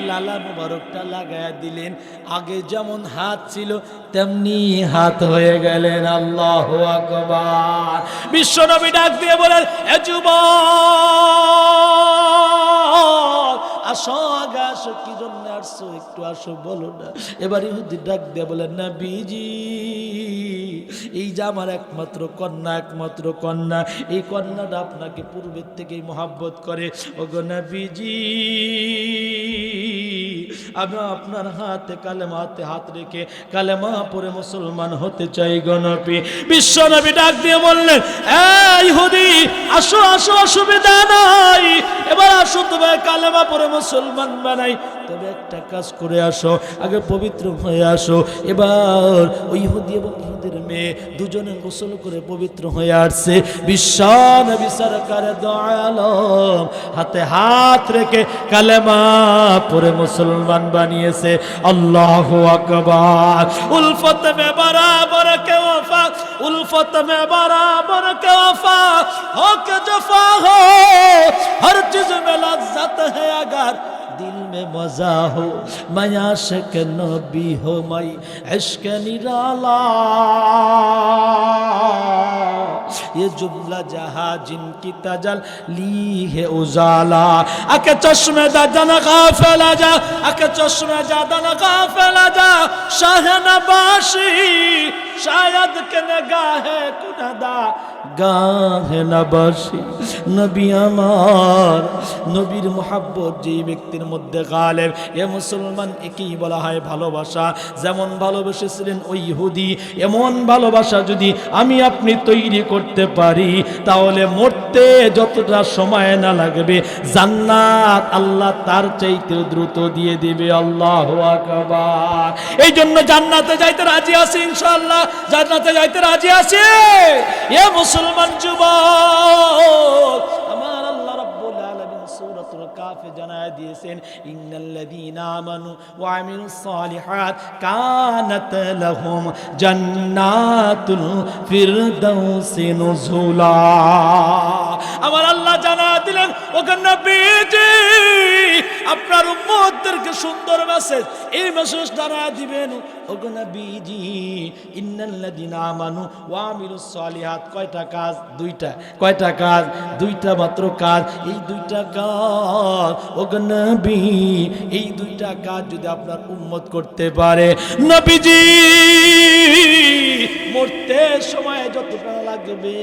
লালা মুবারকটা লাগায়া দিলেন। আগে যেমন হাত ছিল তেমনি হাত হয়ে গেলেন। আল্লাহু আকবার। বিশ্বনবী ডাক দিয়ে বলেন, এ যুবক, আসো আগে আসো, কি জন্য আসছো একটু আসো, বলো না। এবার ইহুদি ডাক দিয়ে বলেন, নবীজি, এই যে আমার একমাত্র কন্যা, এই কন্যাটা আপনাকে পূর্বের থেকেই মহব্বত করে। ওগো নবীজি, আমি আপনার হাতে হাত রেখে কালেমা পড়ে মুসলমান হতে চাই গো নবী। বিশ্ব নবী ডাক দিয়ে বললেন, এই ইহুদি, আসো আসো, অসুবিধা নাই, এবার আসো, তোমার কালেমা পড়ে মুসলমান বানাই। তবে একটা কাজ করে আসো, আগে পবিত্র হয়ে আসো। এবার ওই ইহুদি এবং ইহুদির মেয়ে দুজনে গোসল করে পবিত্র হয়ে আসছে। বিশ্ব নবী সরকার দো আলম হাতে হাত রেখে কালেমা পড়ে মুসলমান বানিয়েছে। আল্লাহু আকবার। উলফত মে বরাবর কে ওফা, उल्फत में बराबर के वफा हो के जफा हो, हर चीज में लज्जत है अगर दिल में मजा हो, मैं आशिक नबी हो, मैं इश्क निराला। ये जुमला जहां जिनकी तजल ली है उजाला, आके चश्मे दादन गाफिला जा, आके चश्मे दादन गाफिला जा, शाह नबाशी शायद के नगाहे कुनदा গাহে নবাসী। নবী আমার, নবীর মোহাব্বত যেই ব্যক্তির মধ্যে গালেব, এ মুসলমান, একেই বলা হয় ভালোবাসা। যেমন ভালোবেসেছিলেন ওই ইহুদি, এমন ভালোবাসা যদি আমি আপনি তৈরি করতে পারি, তাহলে মরতে যতটা সময় না লাগবে, জান্নাত আল্লাহ তার চাইতে দ্রুত দিয়ে দিবে। আল্লাহু আকবার। এই জন্য জান্নাতে যাইতে রাজি আছি, ইনশাআল্লাহ জান্নাতে যাইতে রাজি আছি। এ মুসলমান যুবক, আমার আল্লাহ রাব্বুল আলামিন সূরাতুল কাফে জানায় দিয়েছেন, ইন্নাল্লাযীনা আমানু ওয়া আমিলুস সালিহাত কানাত লাহুম জান্নাতুল ফিরদাউসি নুজুলা। আমার আল্লাহ জানায় দিলেন, ও নবীজি, আপনার উম্মতদেরকে সুন্দর মেসেজ, এই মেসেজ জানায় দিবেন, ও নবীজি, ইন্নাল্লাযীনা আমানু ওয়া আমিলুস সালিহাত। কয়টা কাজ? দুইটা। কয়টা কাজ? দুইটা মাত্র কাজ। এই দুইটা কাজ, ও নবী, এই দুইটা কাজ যদি আপনার উম্মত করতে পারে, নবীজি মরতে সময় যতটা লাগবে,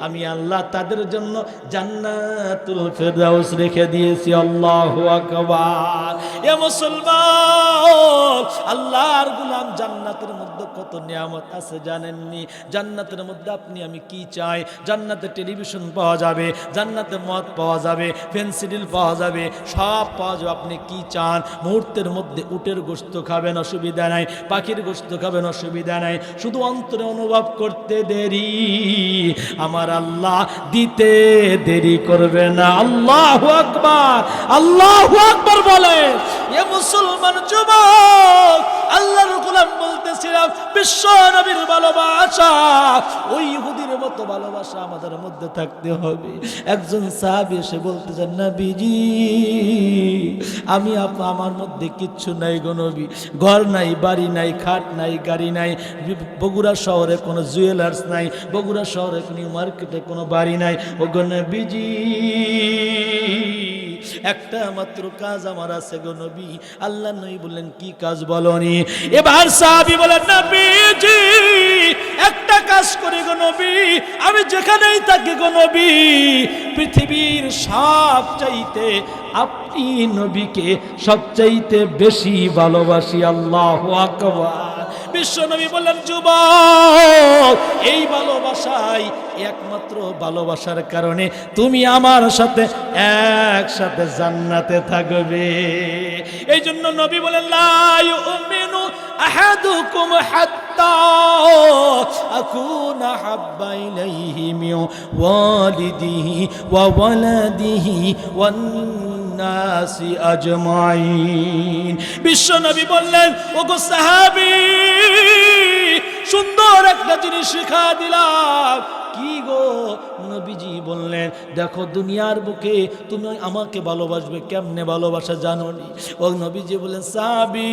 আমি আল্লাহ তাদের জন্য জান্নাতুল ফিরদাউস রেখে দিয়েছি। আল্লাহু আকবার। এ মুসলমান, আল্লাহর গোলাম, জান্নাতের মধ্যে কত নিয়ামত আছে জানেননি? জান্নাতের মধ্যে আপনি আমি কি চাই? জান্নাতে টেলিভিশন পাওয়া যাবে, জান্নাতে মদ পাওয়া যাবে, পেন্সিল পাওয়া যাবে, সব পাওয়া যাবে। আপনি কি চান? মুহূর্তের মধ্যে উটের গোশত খাবেন, অসুবিধা নাই, পাখির গোশত খাবেন, অসুবিধা নাই, শুধু অন্তরে অনুভব করতে দেরি, আমার আল্লাহ দিতে দেরি করবে না। আল্লাহু আকবার, আল্লাহু আকবার বলে। এ মুসলমান যুবক, আল্লাহর গোলাম বলতেছিলাম, বিশ্ব নবীর ভালোবাসা, ওই ইহুদির মতো ভালোবাসা আমাদের মধ্যে থাকতে হবে। একজন সাহাবী এসে বলতেছেন, নবীজি, আমি আমার মধ্যে কিচ্ছু নাই গো নবী, ঘর নাই, বাড়ি নাই, খাট নাই, গাড়ি নাই, বগুড়া শহরে কোনো জুয়েলার্স নাই, বগুড়া শহরে নিউ মার্কেটে কোনো বাড়ি নাই। ও গো নবীজি, একটা মাত্র কাজ আমার আছে গো নবী। আল্লাহ নবী বললেন, কি কাজ বলনি? এবার সাহাবী বলেন, নবীজি, একটা কাজ করি গো নবী, আমি যেখানেই থাকি গো নবী, পৃথিবীর সব চাইতে আপনি নবীকে সবচাইতে বেশি ভালোবাসি। আল্লাহু আকবার। বিশ্ব নবী বললেন, যুবক, এই ভালোবাসাই একমাত্র ভালোবাসার কারণে তুমি আমার সাথে একসাথে জান্নাতে থাকবে। এই জন্য নবী বলেন, লা ইউমিনু আহাদুকুম হাত্তা আকুনা হাব্বা ইলাইহি মিন ওয়ালিদিহি ওয়া ওয়ালাদিহি ওয়ান নাসি আজমাইন। বিশ্ব নবী বললেন, ওগো সাহাবী, সুন্দর একটা জিনিস শিখা দিলাম। কি গো? নবীজি বললেন, দেখো দুনিয়ার বুকে তুমি আমাকে ভালোবাসবে কেমনে ভালোবাসা জানো নি? ও নবীজি বললেন, সাহাবী,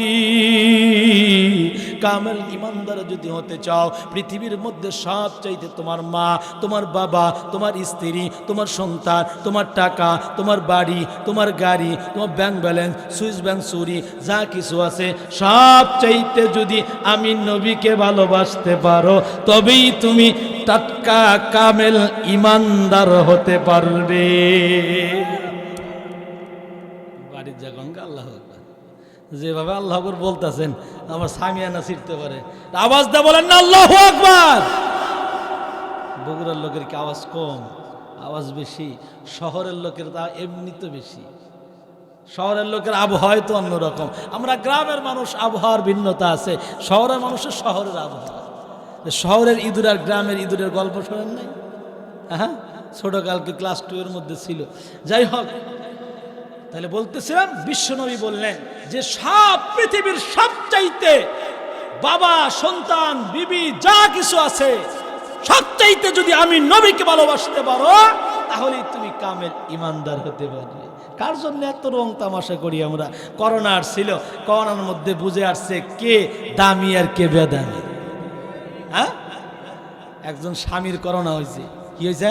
কামেল ইমানদার যদি হতে চাও, পৃথিবীর মধ্যে সব চাইতে তোমার মা, তোমার বাবা, তোমার স্ত্রী, তোমার সন্তান, তোমার টাকা, তোমার বাড়ি, তোমার গাড়ি, তোমার ব্যাংক ব্যালেন্স, সুইস ব্যাংক চুরি, যা কিছু আছে সব চাইতে যদি আমি নবীকে ভালোবাসতে পারো, তবেই তুমি টাটকা কামেল ইমানদার হতে পারবে। বাড়ির যখন আল্লাহ যেভাবে আল্লাহ আকবার বলতেছেন, আমার সামিয়ানা ছিঁড়তে পারে। আওয়াজ দা বলেন না আল্লাহু আকবার। বগুড়ার লোকের কি আওয়াজ কম? আওয়াজ বেশি। শহরের লোকের তা এমনি তো বেশি। শহরের লোকের আবহাওয়া তো অন্যরকম। আমরা গ্রামের মানুষ, আবহাওয়ার ভিন্নতা আছে। শহরের মানুষের শহরের আবহাওয়া। শহরের ইঁদুর আর গ্রামের ইঁদুরের গল্প শোনেন নাই? হ্যাঁ, ছোটকালকে ক্লাস 2 এর মধ্যে ছিল। যাই হোক, তাহলে বলতেছিলাম, বিশ্বনবী বললেন যে সব পৃথিবীর সবচাইতে বাবা, সন্তান, বিবি যা কিছু আছে সবচাইতে যদি আমি নবীকে ভালোবাসতে পারো, তাহলেই তুমি কামেল ইমানদার হতে পারবে। কার জন্য এত রং তামাশা করি আমরা? করোনা আসছিল, করোনার মধ্যে বুঝে আসছে কে দামি আর কে বেদামি। হ্যাঁ, একজন স্বামীর করোনা হয়েছে। কি হয়েছে?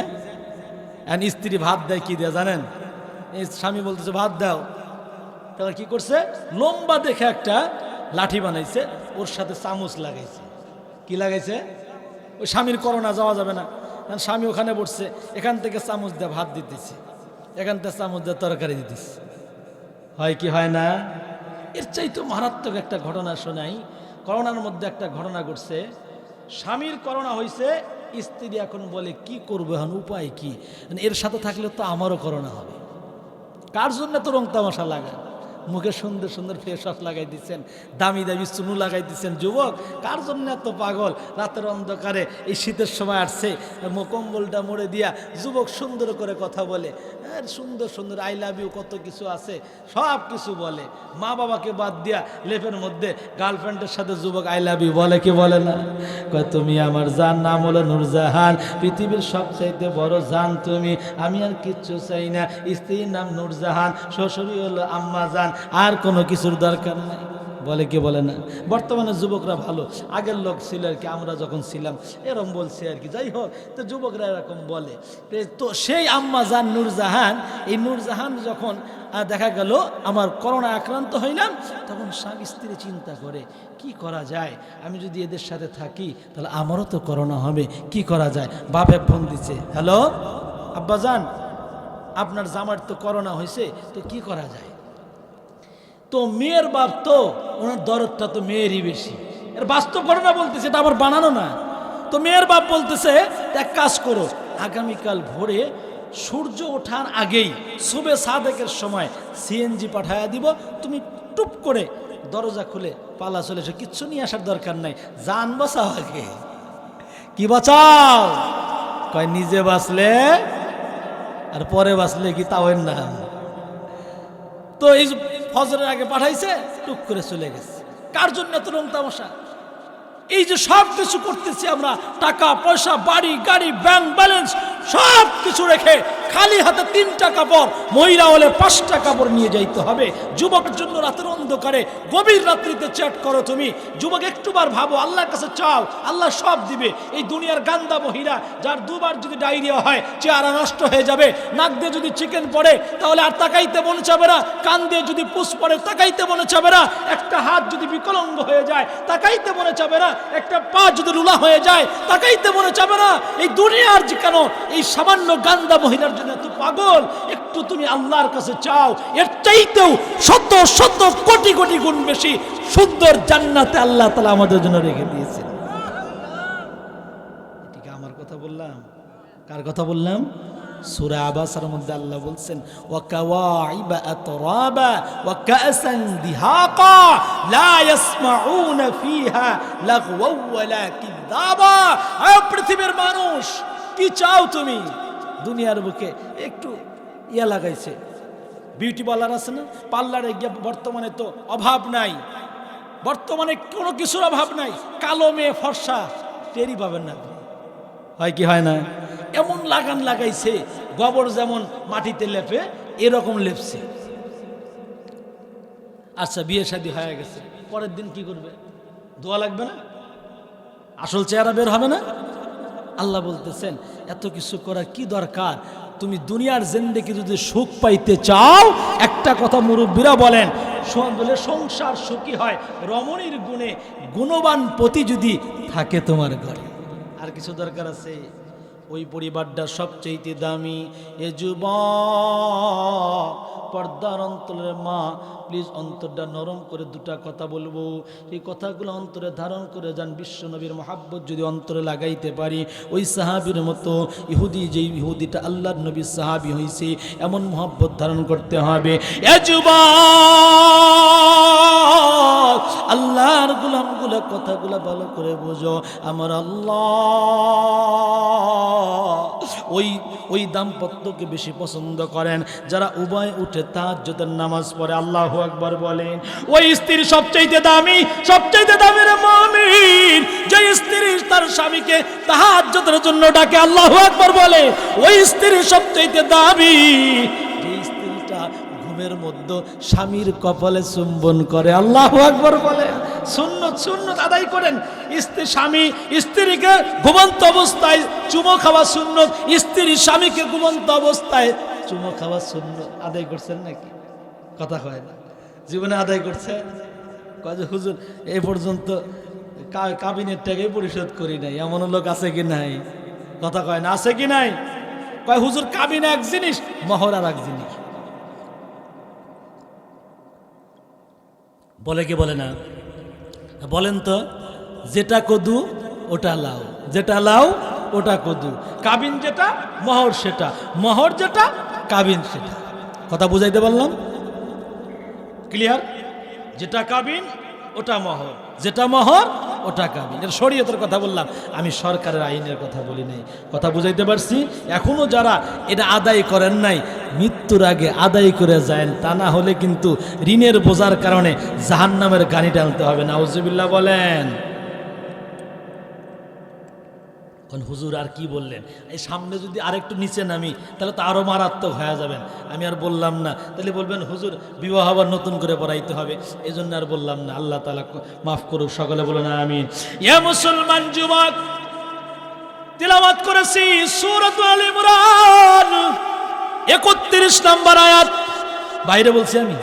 স্ত্রী ভাত দেয় কি দেয় জানেন? এই স্বামী বলতেছে ভাত দাও, তাহলে কি করছে? লম্বা দেখে একটা লাঠি বানাইছে, ওর সাথে চামচ লাগাইছে। কি লাগাইছে? ওই স্বামীর করোনা যাওয়া যাবে না, স্বামী ওখানে বসছে, এখান থেকে চামচ দিয়ে ভাত দিতেছে, এখান থেকে চামচ দিয়ে তরকারি দিতেছে। হয় কি হয় না? এর চাইতে মারাত্মক একটা ঘটনা শোনাই। করোনার মধ্যে একটা ঘটনা ঘটছে, স্বামীর করোনা হয়েছে, স্ত্রী এখন বলে কি করবে, এখন উপায় কি? এর সাথে থাকলে তো আমারও করোনা হবে। কার জন্য তো রং তামাশা লাগায়? মুখে সুন্দর সুন্দর ফেস ওয়াশ লাগাই দিচ্ছেন, দামি দামি চুনু লাগাই দিচ্ছেন। যুবক, কার জন্য এত পাগল? রাতের অন্ধকারে এই শীতের সময় আসছে, কম্বলটা মুড়ে দিয়া যুবক সুন্দর করে কথা বলে, সুন্দর সুন্দর আই লাভ ইউ কত কিছু আছে, সব কিছু বলে। মা বাবাকে বাদ দিয়া লেপের মধ্যে গার্লফ্রেন্ডের সাথে যুবক আই লাভ ইউ বলে কি বলে না? কয় তুমি আমার জান, নাম হলো নূরজাহান, পৃথিবীর সবচাইতে বড় জান তুমি, আমি আর কিচ্ছু চাই না। স্ত্রীর নাম নূরজাহান, শ্বশুরই হলো আম্মা জান, আর কোনো কিছুর দরকার নাই। বলে কি বলে না? বর্তমানে যুবকরা ভালো, আগের লোক ছিল আর কি, আমরা যখন ছিলাম এরকম বলছে আর কি। যাই হোক, তো যুবকরা এরকম বলে। তো সেই আম্মা জান নূরজাহান, এই নূরজাহান যখন দেখা গেল আমার করোনা আক্রান্ত হইলাম, তখন স্বামী স্ত্রী চিন্তা করে কি করা যায়, আমি যদি এদের সাথে থাকি তাহলে আমারও তো করোনা হবে, কি করা যায়? বাপে ফোন দিচ্ছে, হ্যালো আব্বাজান, আপনার জামার তো করোনা হয়েছে, তো কি করা যায়? তো মেয়ের বাপ তো, ওনার দরদটা তো মেয়েরই বেশি। এর বাস্তব ঘটনা বলতেছে, এটা আবার বানানো না। তো মেয়ের বাপ বলতেছে, এক কাজ করো, আগামীকাল ভোরে সূর্য ওঠার আগেই সুবে সাদেকের সময় সিএনজি পাঠায়া দিব, তুমি টুপ করে দরজা খুলে পালা চলে এসো, কিচ্ছু নিয়ে আসার দরকার নাই, জান বাঁচাও আগে। কি বাঁচাও? কয় নিজে বাঁচলে আর পরে বাঁচলে কি তাও এর নাম। তো এই ফজরের আগে পাঠাইছে, টুক করে চলে গেছে। কার জন্য এত রং তামাশা? এই যে সব কিছু করতেছি আমরা, টাকা পয়সা, বাড়ি গাড়ি, ব্যাংক ব্যালেন্স সব কিছু রেখে খালি হাতে 3টা কাপড়, মহিলা হলে 5টা কাপড় নিয়ে যাইতে হবে। যুবকের জন্য রাতের অন্ধকারে গভীর রাত্রিতে চ্যাট করো তুমি। যুবক, একটুবার ভাবো, আল্লাহর কাছে চাও, আল্লাহ সব দিবে। এই দুনিয়ার গান্দা মহিলা, যার দুবার যদি ডায়রিয়া হয় চেহারা নষ্ট হয়ে যাবে, নাক দিয়ে যদি চিকেন পড়ে তাহলে আর তাকাইতে মনে চাবে না, কান দিয়ে যদি পুষ পড়ে তাকাইতে মনে চাবে না, একটা হাত যদি বিকলাঙ্গ হয়ে যায় তাকাইতে মনে চাবে না, একটা পা যদি রুলা হয়ে যায় তাকাইতে মনে চাবে না। এই দুনিয়ার যে কেন এই সামান্য গান্দা মহিলার জন্য এত পাগল? একটু তুমি আল্লাহর কাছে চাও, এর চাইতেও শত শত কোটি কোটি গুণ বেশি সুন্দর জান্নাতে আল্লাহ তাআলা আমাদের জন্য রেখে দিয়েছেন। ঠিক আমার কথা বললাম? কার কথা বললাম? সূরা আবাসার মধ্যে আল্লাহ বলছেন, ওয়া কাওয়াইবা আতরাবা ওয়া কাসান দিহাকা লা ইয়াসমাউনা ফিহা লাগওয়া ওয়ালা কিযাবা। আয় পৃথিবীর মানুষ, কি চাও তুমি? দুনিয়ার বুকে একটু ইয়া লাগাইছে, বিউটি পার্লার আছে না, পার্লারে গিয়ে বর্তমানে তো অভাব নাই, বর্তমানে কোনো কিছুর অভাব নাই। কালো মেয়ে ফর্সা টেরি পাবেন না, হয় কি হয় না? এমন লাগান লাগাইছে, গোবর যেমন মাটিতে লেপে এরকম লেপছে। আচ্ছা, বিয়ে শাদী হয়ে গেছে, পরের দিন কি করবে? দোয়া লাগবে না? আসল চেহারা বের হবে না? আল্লাহ বলতেছেন এত কিছু করার কি দরকার? তুমি দুনিয়ার জিন্দেগি যদি সুখ পাইতে চাও, একটা কথা মুরব্বীরা বলেন, সংসার সুখী হয় রমণীর গুণে, গুণবান পতি যদি থাকে তোমার ঘরে। আর কিছু দরকার আছে? ওই পরিবারটা সবচেয়ে দামি। এ যুবক, পর্দার অন্তরের মা, প্লিজ অন্তরটা নরম করে দুটা কথা বলবো, এই কথাগুলো অন্তরে ধারণ করে যান। বিশ্ব নবীর মহাব্বত যদি অন্তরে লাগাইতে পারি, ওই সাহাবীর মতো ইহুদি, যেই ইহুদিটা আল্লাহর নবীর সাহাবী হয়েছে, এমন মহাব্বত ধারণ করতে হবে। এ যুবক, আল্লাহর গোলামগুলো কথাগুলো ভালো করে বোঝো। আমার আল্লাহ ওই দাম্পত্যকে বেশি পছন্দ করেন যারা উভয় উঠে তাহাজ্জুদের নামাজ পড়ে, আল্লাহু আকবার বলেন। ওই স্ত্রী সবচাইতে দামি, সবচাইতে দামি রে মুমিন, যে স্ত্রী তার স্বামীকে তাহাজ্জুদের জন্য ডাকে, আল্লাহু আকবার বলে। ওই স্ত্রী সবচাইতে দামি যে স্ত্রীটা ঘুমের মধ্যে স্বামীর কপালে চুম্বন করে, আল্লাহু আকবার বলে। সুন্নত আদায় করেন। স্বামী স্ত্রীকে ঘুমন্ত অবস্থায় চুমো খাওয়া সুন্নত, স্ত্রী স্বামীকে ঘুমন্ত অবস্থায় চুমো খাওয়া সুন্নত। আদায় করছেন নাকি? কথা কয় না, জীবনে আদায় করছে? কয় যে হুজুর এই পর্যন্ত কাবিনের টাকাই পরিশোধ করি নাই, এমন লোক আছে কি নাই? কথা কয় না, আছে কি নাই? কয় হুজুর কাবিন এক জিনিস, মোহর আর এক জিনিস। বলে কি বলে না? বলেন তো, যেটা কদু ওটা লাউ, যেটা লাউ ওটা কদু। কাবিন যেটা, মোহর সেটা, মোহর যেটা, কাবিন সেটা। কথা বুঝাইতে পারলাম? ক্লিয়ার? যেটা কাবিন ওটা মোহর, যেটা মোহর ওটা কাবিন। এটা শরীয়তের কথা বললাম, আমি সরকারের আইনের কথা বলি নাই। কথা বুঝাইতে পারছি? এখনো যারা এটা আদায় করেন নাই, মৃত্যুর আগে আদায় করে যায়, তা না হলে কিন্তু ঋণের বোঝার কারণে জাহান্নামের গানি টানতে হবে। নাউজুবিল্লাহ বলেন। হুজুর আর কি বললেন? এই সামনে যদি আরেকটু নিচে নামি তাহলে তো আরো মারাত্মক হয়ে যাবেন। আমি আর বললাম না, তাহলে বলবেন হুজুর বিবাহ আবার নতুন করে পড়াইতে হবে, এই জন্য আর বললাম না। আল্লাহ তাআলা মাফ করুক, সকলে বলুন আমিন। ইয়া মুসলমান যুবক, তিলাওয়াত করেছি সূরাত আল ইমরান 31 নম্বর আয়াত। বাইরে বলছি আমি,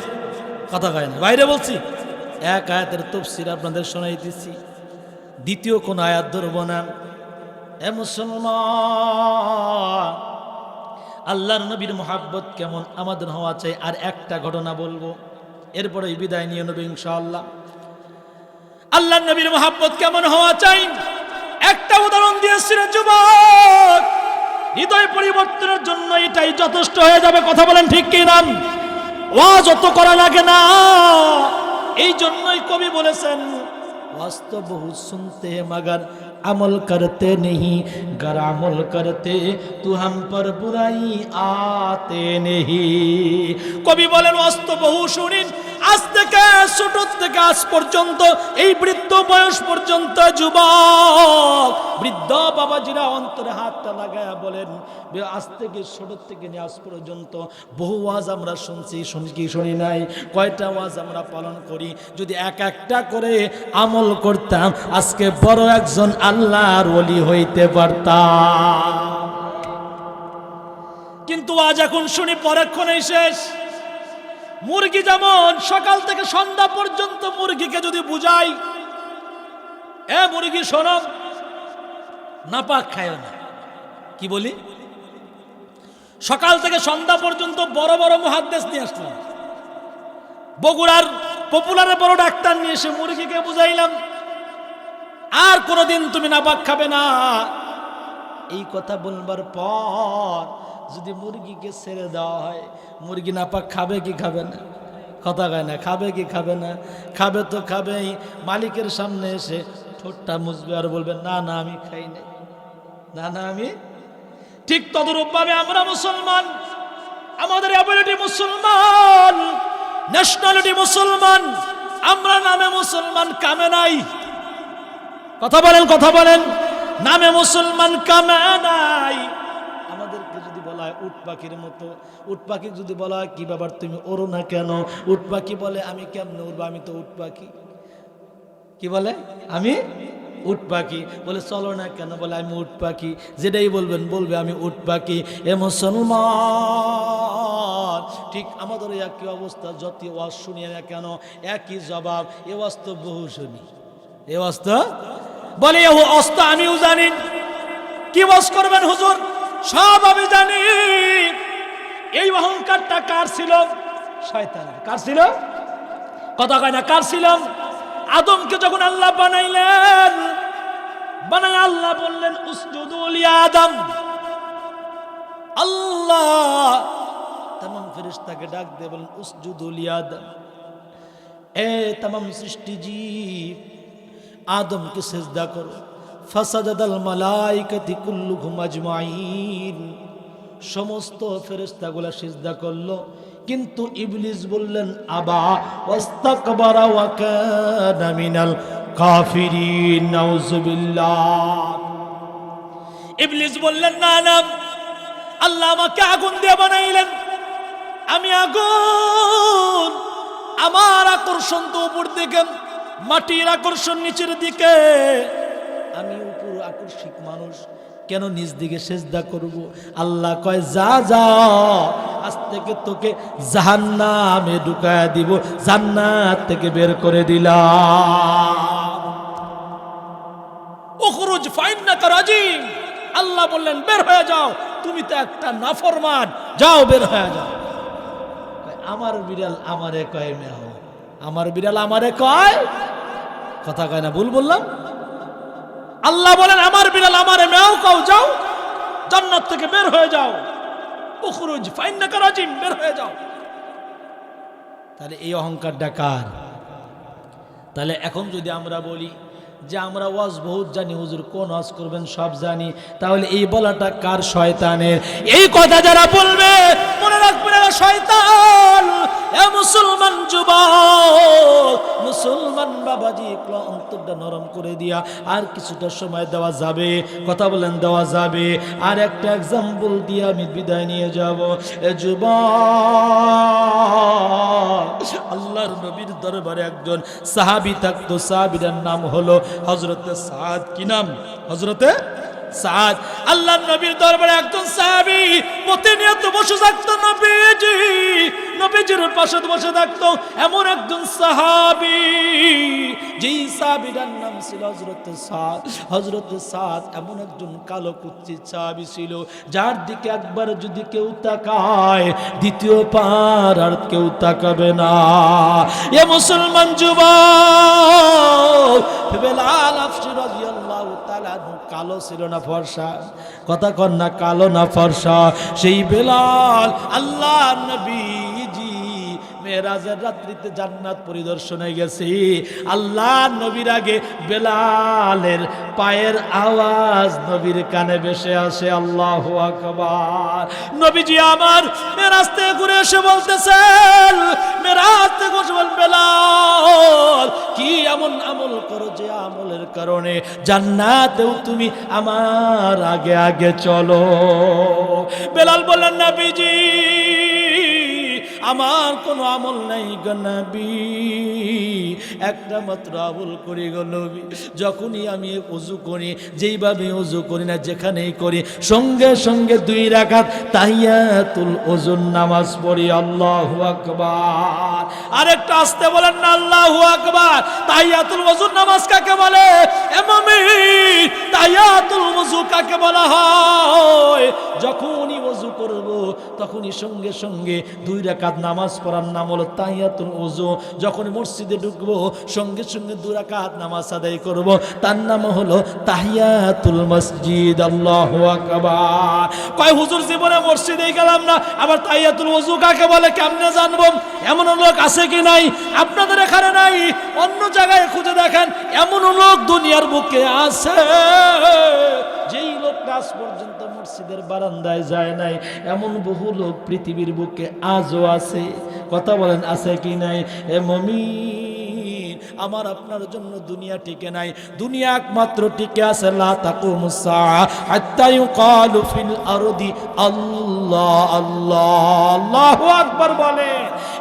কথা কয় না, বাইরে বলছি। এক আয়াতের তাফসীর আপনাদের শোনাইতেছি, দ্বিতীয় কোন আয়াত ধরব না। এ মুসলমান, আল্লাহর নবীর মহাব্বত কেমন আমাদের হওয়া চাই। আর একটা ঘটনা বলবো, এরপরে বিদায় নিয়ে নেব ইনশাআল্লাহ। আল্লাহর নবীর মহাব্বত কেমন হওয়া চাই, একটা উদাহরণ দিয়েছিলেন যুবক। হৃদয় পরিবর্তনের জন্য এটাই যথেষ্ট হয়ে যাবে। কথা বলেন ঠিক কি না? ওয়াজ অত করা লাগে না। এই জন্যই কবি বলেছেন, ওয়াজ তো বহুত শুনতে মगर अमल करते नहीं, गर अमल करते तू हम पर बुराई आते नहीं। কবি বলেন ওয়াজ তো বহু শুনিন, আজ থেকে ছোট থেকে আজ পর্যন্ত, এই বৃদ্ধ বয়স পর্যন্ত যুবক বৃদ্ধ বাবাজিরা অন্তরে হাতটা লাগায়া বলেন, আজ থেকে ছোট থেকে নিয়ে আজ পর্যন্ত বহু ওয়াজ আমরা শুনছি, শুনি নাই? কয়টা ওয়াজ আমরা পালন করি? যদি এক একটা করে আমল করতাম, আজকে বড় একজন আল্লাহর ওলি হইতে পারতাম। কিন্তু আজ এখন শুনি পরক্ষণেই শেষ। মুরগি যেমন সকাল থেকে সন্ধ্যা পর্যন্ত মুরগিকে যদি বুঝাই, এ মুরগি শোনো, নাপাক খায় না, কি বলি? সকাল থেকে সন্ধ্যা পর্যন্ত বড় বড় মুহাদ্দিস নিয়ে আসলাম, বগুড়ার পপুলারে বড় ডাক্তার নিয়ে এসে মুরগিকে বুঝাইলাম, আর কোনোদিন তুমি নাপাক খাবে না। এই কথা বলবার পর যদি মুরগিকে ছেড়ে দেওয়া হয়, মুরগি নাপাক খাবে কি খাবে না? কথা কয় না, খাবে কি খাবে না? খাবে তো খাবেই। মালিকের সামনে এসে ঠোঁটটা মুছবে আর বলবে, না না আমি খাই নাই, না না আমি। ঠিক তদরূপভাবে আমরা মুসলমান, আমাদের অ্যাবিলিটি মুসলমান, ন্যাশনালিটি মুসলমান, আমরা নামে মুসলমান, কামে নাই। কথা বলেন, কথা বলেন। নামে মুসলমান, কামে নাই। পাখিকে যদি বলা হয় উট পাখির মতো, উট পাখি যদি বলা হয় কি ব্যাপার তুমি ওড়ো না কেন, উট পাখি বলে আমি কেমনে উড়বো, আমি তো উট পাখি। কি বলে? আমি উট পাখি। বলে চলো না কেন, বলে আমি উট পাখি। যেটাই বলবেন বলবে আমি উট পাখি। এ মুসলমান, ঠিক আমাদের একই অবস্থা, যত ওয়াজ শুনিয়ে না কেন একই জবাব। এ ওয়াজ তো বহু শুনি, এ ওয়াজ তো বলে এ ওয়াজ তো আমিও জানি। কি ওয়াজ করবেন হুজুর? সব আমি জানি। এই অহংকারটা কার ছিল? শয়তানের। কার ছিল? কথা কয় না, কার ছিল? আদমকে যখন আল্লাহ বানাইলেন, বানাই আল্লাহ বললেন উসজুদু লি আদম। আল্লাহ तमाम ফেরেশতাকে ডাক দিয়ে বলেন উসজুদু লি আদম, এ तमाम সৃষ্টি জীব আদমকে সিজদা করো। ফাসাদাদাল মালাইকাতি কুল্লুহুম আজমাইন, সমস্ত ফেরেশতাগুলো সিজদা করলো, কিন্তু ইবলিস বললেন আবা ওয়াস্তাকবারা ওয়া কানা মিনাল কাফিরিন। নাউযুবিল্লাহ। ইবলিস বললেন না না, আল্লাহ আমাকে আগুন দিয়ে বানাইলেন, আমি আগুন, আমার আকর্ষণ তো উপর দিকে, মাটির আকর্ষণ নিচের দিকে, আমি উপর আকর্ষিক মানুষ, কেন নিচ দিকে সেজদা করব? আল্লাহ কয় যা যা, আজ থেকে তোকে জাহান্নামে ঢুকায়া দিব, জান্নাত থেকে বের করে দিলাম। উখরুজ ফাইন্নাকা রাজিম। আল্লাহ বললেন বের হয়ে যাও, তুমি তো একটা নাফরমান, যাও বের হয়ে যাও। আমার বিড়াল আমারে কয় মেও, আমার বিড়াল আমারে কয়, কথা কয় না, ভুল বললাম? আল্লাহ বলেন আমার বিড়াল আমারে মেও কও, যাও জান্নাত থেকে বের হয়ে যাও। উখরুজ ফাইন্নাকা রাজিম, বের হয়ে যাও। তাহলে এই অহংকারটা কার? তাহলে এখন যদি আমরা বলি যে আমরা ওয়াজ বহুত জানি, হুজুর কোন ওয়াজ করবেন সব জানি, তাহলে এই বলাটা কার? শয়তানের। এই কথা যারা বলবে মনে রাখবেন এরা শয়তান। এ মুসলমান যুবক, মুসলমান বাবাজি, অন্তরটা নরম করে দিয়া আর কিছুটা সময় দেওয়া যাবে? কথা বলেন দেওয়া যাবে? আর একটা এক্সাম্পল দিয়ে আমি বিদায় নিয়ে যাব। এ যুবক, আল্লাহর নবীর দরবারে একজন সাহাবী থাকতো, সাহাবীর নাম হলো হযরতে সাদ। কি নাম? হযরতে সাদ। আল্লাহর নবীর দরবারে একজন সাহাবী প্রতিনিয়ত বসে থাকতো, নবীজির পাশে বসে থাকতো এমন একজন সাহাবী, যেই সাহাবীর নাম ছিল হযরতে সাদ। হযরতে সাদ এমন একজন কালো কুচ্ছিত সাহাবী ছিল, যার দিকে একবার যদি কেউ তাকায় দ্বিতীয়বার আর কেউ তাকাবে না। এ মুসলমান যুবক, বেলাল আফসি রাদিয়াল্লাহু তাআলা কালো ছিল না ফর্সা? কথা কন না, কালো না ফর্সা? সেই বেলাল আল্লাহ নবীজি মেরাজের রাত্রিতে জান্নাত পরিদর্শনে গেছে। আল্লাহ নবীর আগে বেলালের পায়ের আওয়াজ নবীর কানে ভেসে আসে, আল্লাহু আকবার। নবীজি আমার মেরাজ থেকে ঘুরে এসে বলতেছেন, মেরাজ থেকে বসে বল বেলাল কি এমন আমল করো যে আমলের কারণে জান্নাতেও তুমি আমার আগে আগে চলো? বেলাল বললেন নবীজি আমার কোনো আমল নাই গো নবী, একটা মাত্র আমল করি গো নবী। যখনই আমি ওযু করি, যেইভাবে ওযু করি না যেখানেই করি, সঙ্গে সঙ্গে 2 রাকাত তাহিয়াতুল ওযুর নামাজ পড়ি। আল্লাহু আকবার। আরেকটা আসতে বলেন না, আল্লাহু আকবার। তাহিয়াতুল ওযুর নামাজ কাকে বলে? এ মুমিন, তাহিয়াতুল ওযু কাকে বলা হয়? যখনই ওযু করব তখনই সঙ্গে সঙ্গে 2 রাকাত নামাজ পড়ার নাম হলো তাহিয়াতুল ওযু। যখন মসজিদে ঢুকবো সঙ্গে সঙ্গে 2 রাকাত নামাজ আদায় করব, তার নাম হলো তাহিয়াতুল মসজিদ। আল্লাহু আকবার। কয় হুজুর জীবনে মসজিদেই গেলাম না, আবার তাহিয়াতুল ওযু কাকে বলে কেমনে জানবো? এমন লোক আছে কি নাই? আপনাদের এখানে নাই, অন্য জায়গায় খুঁজে দেখেন, এমন লোক দুনিয়ার বুকে আছে যেই লোকটা আজ পর্যন্ত মসজিদের বারান্দায় যায় নাই। এমন বহু লোক পৃথিবীর বুকে আজও আছে। কথা বলেন আছে কি নাই? এ মুমিন, আমার আপনার জন্য দুনিয়া টিকে নাই, দুনিয়া একমাত্র টিকে আছে লা তাকুমুস সাআ হাত্তা ইউকালু ফিল আরদি আল্লাহ আল্লাহ। আল্লাহু আকবার বলে।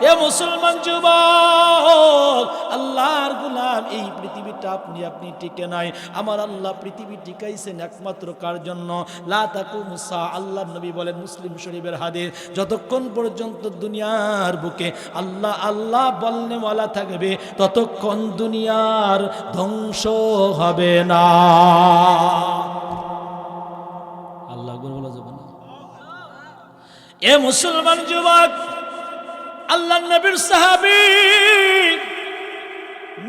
এ মুসলমান যুবক, আল্লাহর গোলাম, এই পৃথিবীটা আপনি টিকে নাই, আমার আল্লাহ পৃথিবী টিকাইছেন একমাত্র কার জন্য? লা তাকুমুস সাআ। আল্লাহর নবী বলেন, মুসলিম শরীফের হাদিস, যতক্ষণ পর্যন্ত দুনিয়ার বুকে আল্লাহ আল্লাহ বলনেওয়ালা থাকবে ততক্ষণ দুনিয়ার ধ্বংস হবে না। আল্লাহ বলা যাবে না। এ মুসলমান যুবক, আল্লাহর নবীর সাহাবী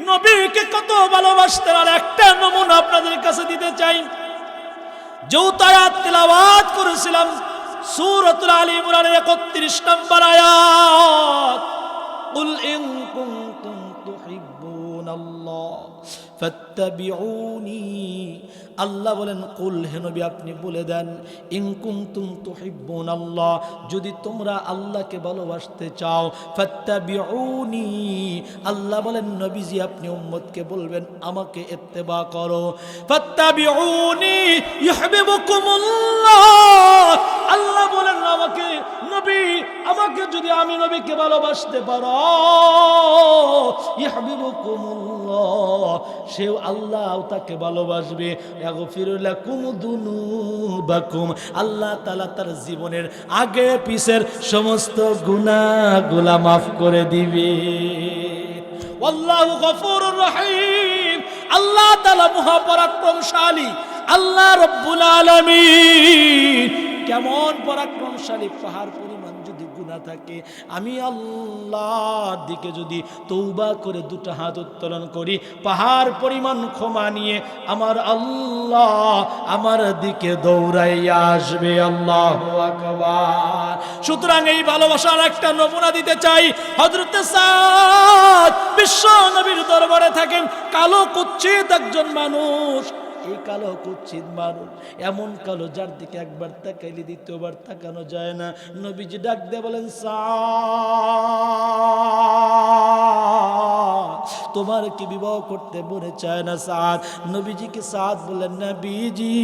নবীকে কত ভালোবাসতেন, আর একটা নমুনা আপনাদের কাছে দিতে চাই। যেহেতু আয়াত তেলাওয়াত করেছিলাম সূরাতুল আলী ইমরানের 31 নম্বর আয়াত, কুল ইন কুনতুম তুহিব্বুনাল্লাহ ফাত্তাবিউনি। আল্লাহ বলেন, কুল, হে নবী আপনি বলে দেন, ইন কুনতুম তুহিব্বুনাল্লাহ, যদি তোমরা আল্লাহকে ভালোবাসতে চাও, ফাত্তাবিউনি। আল্লাহ বলেন, নবীজি আপনি উম্মতকে বলবেন আমাকে ইত্তেবা করো। ফাত্তাবিউনি ইউহিব্বুকুমুল্লাহ। আল্লাহ বলেন আমাকে, নবী আমাকে যদি আমি নবীকে ভালোবাসতে পারো, ইউহিব্বুকুমুল্লাহ, সেও আল্লাহ তাকে ভালোবাসবে। ইয়াগফির লাকুম যুনুবাকুম, আল্লাহ তাআলা তার জীবনের আগে পিছের সমস্ত গুনাহগুলো মাফ করে দিবে। আল্লাহু গফুরুর রহিম, আল্লাহ তাআলা মহাপরাক্রমশালী, আল্লাহ রব্বুল আলামিন কেমন পরাক্রমশালী। পাহাড় পরিমাণ যদি গুনাহ থাকে, আমি আল্লাহর দিকে যদি তওবা করে দুটো হাত উত্তোলন করি, পাহাড় পরিমাণ ক্ষমা নিয়ে আমার আল্লাহ আমার দিকে দৌড়াইয়া আসবে। আল্লাহু আকবার। সুতরাং এই ভালোবাসার একটা নমুনা দিতে চাই। হযরত সাদ বিশ্ব নবীর দরবারে থাকেন, কালো কুৎসিত একজন মানুষ। এই কালো কুৎসিত মানুষ, এমন কালো যার দিকে একবার তাকাইলে দ্বিতীয়বার তাকানো যায় না। নবীজি ডাক দিয়ে বলেন, সাদ, তোমার কি বিবাহ করতে মনে চায় না সাদ? নবীজিকে সাদ বললেন, নবীজি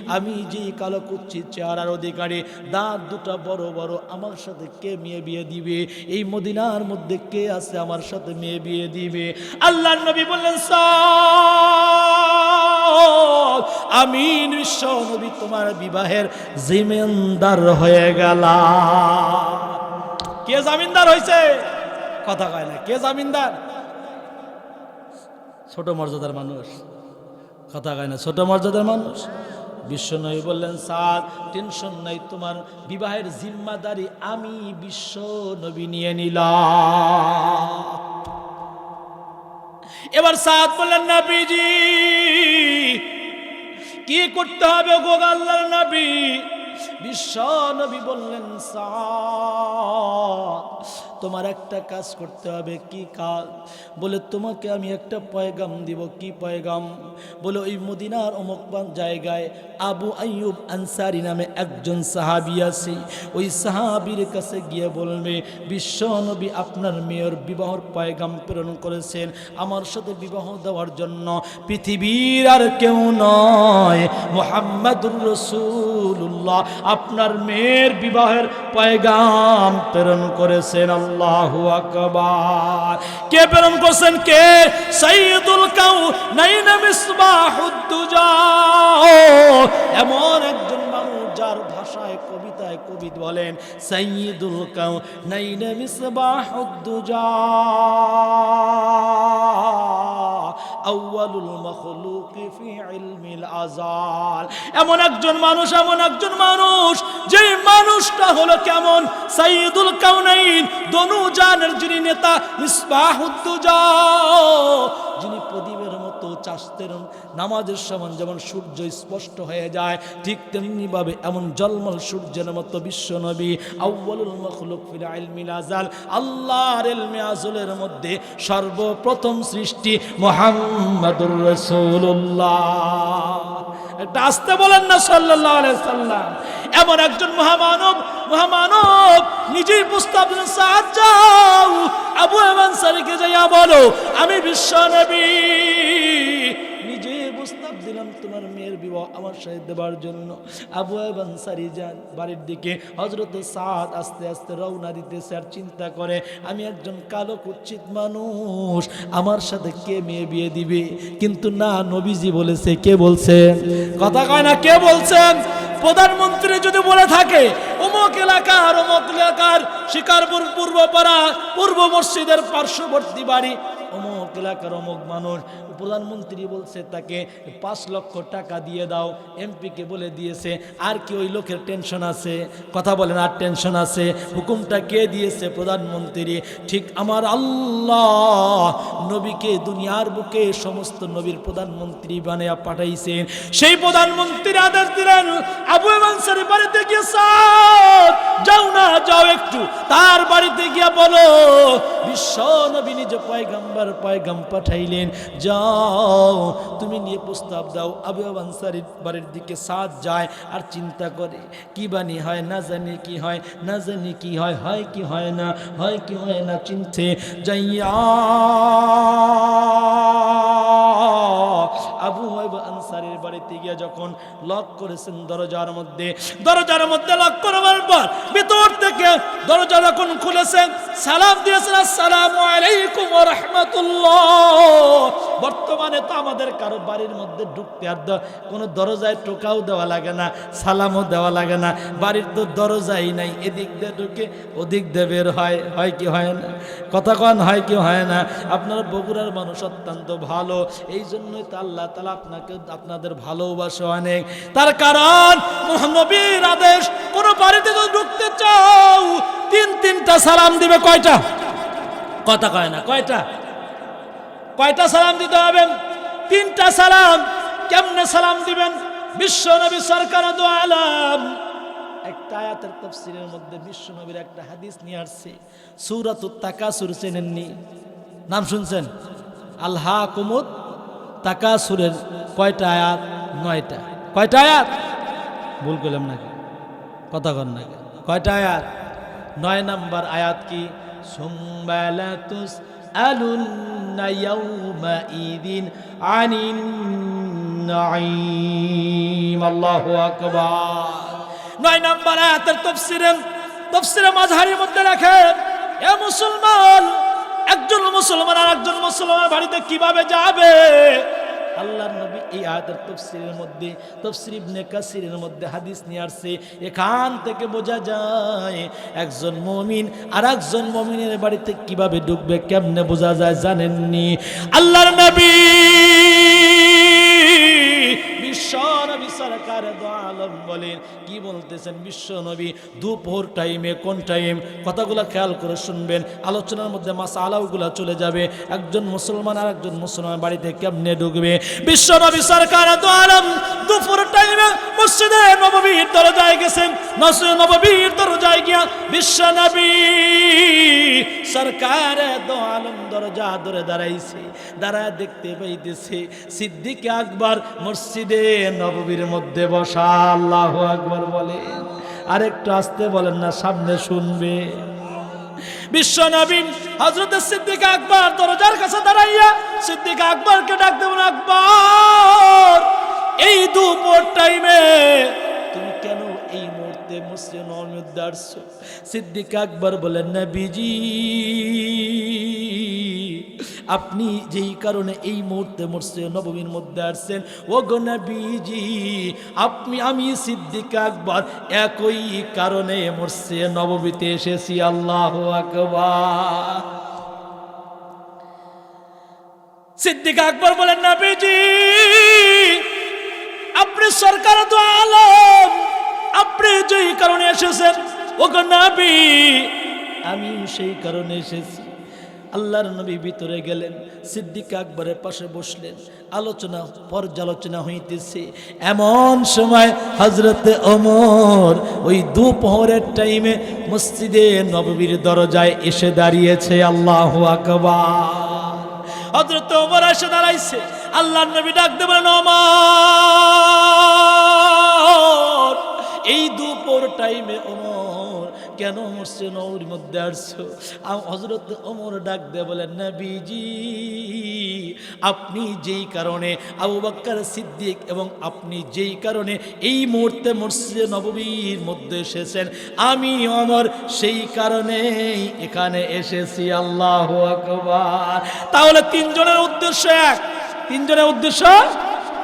আমি যে কালো কুৎসিত চেহারার অধিকারী, দাঁত দুটা বড় বড়, আমার সাথে কে মেয়ে বিয়ে দিবে? এই মদিনার মধ্যে কে আছে আমার সাথে মেয়ে বিয়ে দিবে? আল্লাহর নবী বললেন, সাদ আমি বিশ্ব নবী তোমার বিবাহের জিমেদার হয়ে গেলাম। কে জামিনদার হয়েছে? কথা কয় না। কে জামিনদার? ছোট মর্যাদার মানুষ। কথা কয় না। ছোট মর্যাদার মানুষ। বিশ্ব নবী বললেন, সাদ টেনশন নাই, তোমার বিবাহের জিম্মাদারি আমি বিশ্ব নবী নিয়ে নিলাম। এবার সাদ বললেন, নবীজি কি করতে হবে গো আল্লাহর নবী? বিশ্ব নবী বললেন, সাদ তোমার একটা কাজ করতে হবে। কি কাজ? বলে, তোমাকে আমি একটা পয়গাম দিব। কি পয়গাম? বলে, ওই মদিনার অমুক জায়গায় আবু আইয়ুব আনসারী নামে একজন সাহাবী আছে, ওই সাহাবীর কাছে গিয়ে বলবে, বিশ্ব নবী আপনার মেয়ের বিবাহর পয়গাম প্রেরণ করেছেন, আমার সাথে বিবাহ দেওয়ার জন্য। পৃথিবীর আর কেউ নয়, মুহাম্মাদুর রাসূলুল্লাহ আপনার মেয়ের বিবাহের পয়গাম প্রেরণ করেছেন। আল্লাহু আকবার। কে প্রেরণ করছেন? কে? সাইয়্যিদুল কাউনাইন মিসবাহুদ-দুজা, এমন একজন মানুষ যার ভাষায় কবিতায় কবি বলেন, সাইয়্যিদুল কাউনাইন মিসবাহুদ-দুজা আউয়ালুল মাখলুকি ফি ইলমিল আযাল। এমন একজন মানুষ, এমন একজন মানুষ, যে মানুষটা হলো কেমন? সাইয়্যিদুল কাউনাইন, দনুজানের যিনি নেতা, মিসবাহুদ-দুজা, যিনি প্রদীপের মতো চাঁদের নামাজের সময় যেমন সূর্য স্পষ্ট হয়ে যায়, ঠিক তেমনি ভাবে এমন জলমল সূর্যের মতো বিশ্ব নবী আউয়ালুল মাখলুক ফিল ইলমিল আযাল, আল্লাহর ইলমে আযলের মধ্যে সর্বপ্রথম সৃষ্টি মুহাম্মাদুর রাসূলুল্লাহ। এটা আসতে বলেন না সাল্লাল্লাহু আলাইহি সাল্লাম। এমন একজন মহামানব নিজেই প্রস্তাব দিলেন, সাদ যাও আবু আইয়ুব আনসারীকে যাইয়া বলো আমি বিশ্ব নবী নিজে প্রস্তাব দিলাম তোমার মেয়ের বিবাহ আমার সাথে দেবার জন্য। আবু আইয়ুব আনসারী যান বাড়ির দিকে। হযরত সাদ আস্তে আস্তে রওনা দিতেছে আর চিন্তা করে আমি একজন কালো কুৎসিত মানুষ, আমার সাথে কে মেয়ে বিয়ে দিবে? কিন্তু না, নবীজি বলেছে। কে বলছেন? কথা কয় না, কে বলছেন? প্রধানমন্ত্রী যদি বলে থাকে অমুক এলাকার শিকারপুর পূর্বপাড়া পূর্ব মসজিদের পার্শ্ববর্তী বাড়ি অমুক এলাকার অমুক মানুষ, প্রধানমন্ত্রী বলছে তাকে 5 লক্ষ টাকা দিয়ে দাও, এমপিকে বলে দিয়েছে, আর কি ওই লোকের টেনশন আছে? কথা বলেন, আর টেনশন আছে? হুকুমটা কে দিয়েছে? প্রধানমন্ত্রী। ঠিক আমার আল্লাহ নবীকে দুনিয়ার বুকে সমস্ত নবীর প্রধানমন্ত্রী বানিয়ে পাঠাইছেন। সেই প্রধানমন্ত্রী আদেশ দিলেন আবু আইয়ুব আনসারী বাড়িতে গিয়ে, সাদ যাও না, যাও একটু তার বাড়িতে গিয়া বলো বিশ্ব নবী নিজ পয়গাম পাঠাইলেন, যাও তুমি নিয়ে প্রস্তাব দাও। আবু আইয়ুব আনসারীর বাড়ির দিকে সাদ যায় আর চিন্তা করে কি বানি হয়, না জানি কি হয়, না জানি কি হয়, হয় কি হয় না, হয় কি হয় না, চিনতে যাইয়া আবু আইয়ুব আনসারীর বাড়িতে গিয়ে যখন লক করেছেন দরজার মধ্যে লক করবার পর ভিতর থেকে দরজা যখন খুলেছেন সালাম দিয়েছেন, আসসালামু আলাইকুম ওয়া রাহমাতুল্লাহ। বর্তমানে তো আমাদের কারো বাড়ির মধ্যে ঢুকতে আর কোনো দরজায় টোকাও দেওয়া লাগে না, সালামও দেওয়া লাগে না, বাড়ির তো দরজাই নাই, এদিক দিয়ে ঢুকে ওদিক দিয়ে বের হয়, হয় কি হয় না? কথা কন, হয় কি হয় না? আপনার বগুড়ার মানুষ অত্যন্ত ভালো, এই জন্যই তো আল্লাহ তাআলা আপনাদের ভালোবাসে অনেক। তার কারণ নবীর আদেশ, কোন বাড়িতে যদি ঢুকতে চাও 3টা সালাম দিবে। কয়টা? কথা কয় না, কয়টা সালাম দিতে হবে? 3টা সালাম। কেমনে সালাম দিবেন? বিশ্ব নবী সরকার দু আলম একটা আয়াতের তাফসীরের মধ্যে বিশ্ব নবীর একটা হাদিস নিয়ে আসছে, সূরাতুত তাকাসুর। চেনেননি? নাম শুনছেন? আলহাকুমুত তাকাসুরের কয়টা আয়াত? 9টা। কয়টা আয়াত? ভুল করলাম নাকি? কথা কন নাকি? কয়টা আয়াত? 9 নম্বর আয়াত কি? সুম্মা লা তুসআলুন্না ইয়াওমাইযিন আনিন নাঈম। আল্লাহু আকবার। 9 নম্বর আয়াতের তাফসীরে মাযহারির মধ্যে লেখেন, এ মুসলমান, একজন মুসলমান আর একজন মুসলমানের বাড়িতে কিভাবে যাবে? আল্লাহর নবী এই আয়াতের তাফসীরের মধ্যে, তাফসীর ইবনে কাসিরের মধ্যে হাদিস নিয়ে আসছে। এখান থেকে বোঝা যায় একজন মুমিন আর একজন মুমিনের বাড়িতে কিভাবে ঢুকবে, কেমনে বোঝা যায় জানেননি? আল্লাহর নবী বিশ্ব নবী সরকার দু আলম বলেন, কি বলতেছেন বিশ্ব নবী? দুপুর টাইমে। কোন টাইম? কথাগুলো খেয়াল করে শুনবেন, আলোচনার মধ্যে মাসালাগুলো চলে যাবে। একজন মুসলমান আর একজন মুসলমান বাড়িতে কেমনে ঢুকবে? বিশ্ব নবী সরকার দু আলম দুপুর টাইমে মসজিদে নববীর দরজায় গেছেন। মসজিদে নববীর দরজায় গিয়া বিশ্ব নবী সরকার দু আলম দরজা ধরে দাঁড়াইছে। দাঁড়ায় দেখতে পাইতেছে সিদ্দিক আকবর মসজিদে নববীর মধ্যে বসা। আল্লাহু আকবার বলেন। আরেকটু আসতে বলেন না, সামনে শুনবে। বিশ্ব নবী হযরত সিদ্দিক আকবর দরজার কাছে দাঁড়াইয়া সিদ্দিক আকবরকে ডাক দেবেন, আকবর এই দুপুর টাইমে তুমি কেন এই মুহূর্তে মসজিদে নববীর মধ্যে আসছো? সিদ্দিক আকবর বলেন, নবীজি আপনি যেই কারণে এই মুহূর্তে মসজিদে নববীর মধ্যে আসছেন, ও গো নবীজি আমি সিদ্দিক আকবর একই কারণে মসজিদে নববীতে এসেছি। আল্লাহু আকবার। সিদ্দিক আকবর বলেন, নবীজি আপনি সরকার দু আলম, আপনি যেই কারণে এসেছেন, ও গো নবী আমি সেই কারণে এসেছি। আল্লাহর নবী ভিতরে গেলেন, সিদ্দিক আকবরের পাশে বসলেন, পর্যালোচনা হইতেছে। এমন সময় হযরতে ওমর ওই দুপুরের টাইমে মসজিদে নববীর দরজায় এসে দাঁড়িয়েছে। আল্লাহু আকবার। হযরতে ওমর এসে দাঁড়াইছে। আল্লাহর নবী ডাক দিয়ে বলেন, ওমর এই দুপুর টাইমে ওমর কেন মসজিদ নববীর মধ্যে আসছো? হযরত ওমর ডাক দিয়ে বলেন, নবীজি আপনি যেই কারণে আবু বকর সিদ্দিক এবং আপনি যেই কারণে এই মুহূর্তে মসজিদে নববীর মধ্যে এসেছেন, আমি ওমর সেই কারণেই এখানে এসেছি। আল্লাহু আকবার। তাহলে তিনজনের উদ্দেশ্য এক। তিনজনের উদ্দেশ্য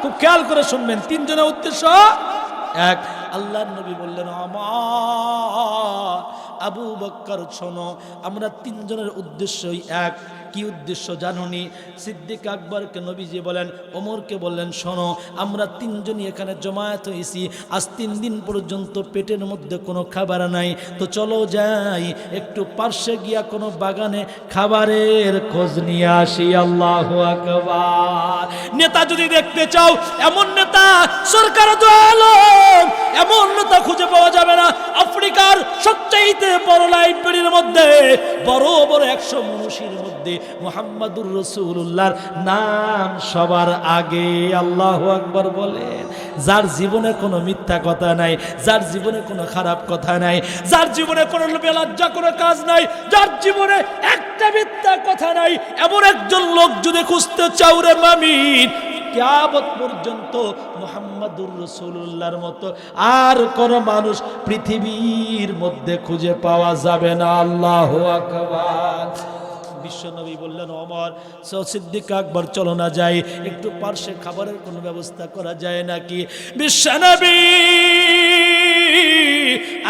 খুব খেয়াল করে শুনবেন, তিনজনের উদ্দেশ্য এক। আল্লাহর নবী বললেন, আমার আবু বকর শোনো, আমরা তিনজনের উদ্দেশ্যই এক। কি উদ্দেশ্য জানুনি? সিদ্দিক আকবরকে নবীজি বলেন, ওমরকে বললেন, শোনো আমরা তিনজনই এখানে জমায়েত হয়েছি, আজ 3 দিন পর্যন্ত পেটের মধ্যে কোনো খাবার নাই, তো চলো যাই একটু পার্শ্বে গিয়া কোনো বাগানে খাবারের খোঁজ নিয়ে আসি। আল্লাহু আকবার। নেতা যদি দেখতে চাও, এমন নেতা সরকার দো আলম, এমন নেতা খুঁজে পাওয়া যাবে না। আফ্রিকার সবচাইতে বড় লাইব্রেরির মধ্যে বড় বড় 100 মনীষীর মধ্যে মুহাম্মাদুর রাসূলুল্লাহর নাম সবার আগে। আল্লাহু আকবার বলেন। যার জীবনে কোনো মিথ্যা কথা নাই, যার জীবনে কোনো খারাপ কথা নাই, যার জীবনে কোনো লজ্জা কোনো কাজ নাই, যার জীবনে একটা মিথ্যা কথা নাই, এমন একজন লোক যদি খুঁজতে চাও রে মামিন, কিয়ামত পর্যন্ত মুহাম্মাদুর রাসূলুল্লাহর মতো আর কোন মানুষ পৃথিবীর মধ্যে খুঁজে পাওয়া যাবে না। আল্লাহু আকবার। বিশ্বনবী বললেন, ওমর সিদ্দিক আকবর চলো না যাই, একটু পার্শ্বে খাবারের কোনো ব্যবস্থা করা যায় নাকি? বিশ্বনবী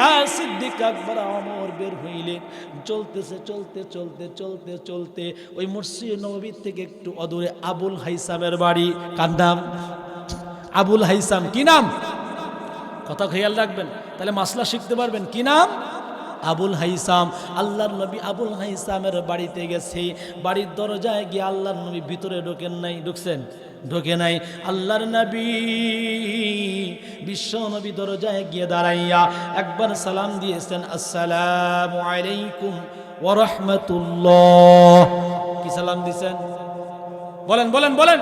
আর সিদ্দিক আকবর ওমর বের হইলেন। চলতেছে চলতে চলতে চলতে চলতে ওই মসজিদ নববী থেকে একটু অদূরে আবুল হাইসামের বাড়ি। কার নাম? আবুল হাইসাম। কি নাম? কথা খেয়াল রাখবেন, তাহলে মাসলা শিখতে পারবেন। কি নাম? আবুল হাইসাম। আল্লাহর নবী আবুল হাইসামের বাড়িতে গেছে। বাড়ির দরজায় গিয়ে আল্লাহর নবী ভিতরে ঢোকেন নাই। ঢুকছেন? ঢোকে নাই। আল্লাহর নবী বিশ্ব নবী দরজায় গিয়ে দাঁড়াইয়া একবার সালাম দিয়েছেন, আসসালামু আলাইকুম ওয়া রাহমাতুল্লাহ। কি সালাম দিয়েছেন? বলেন বলেন বলেন।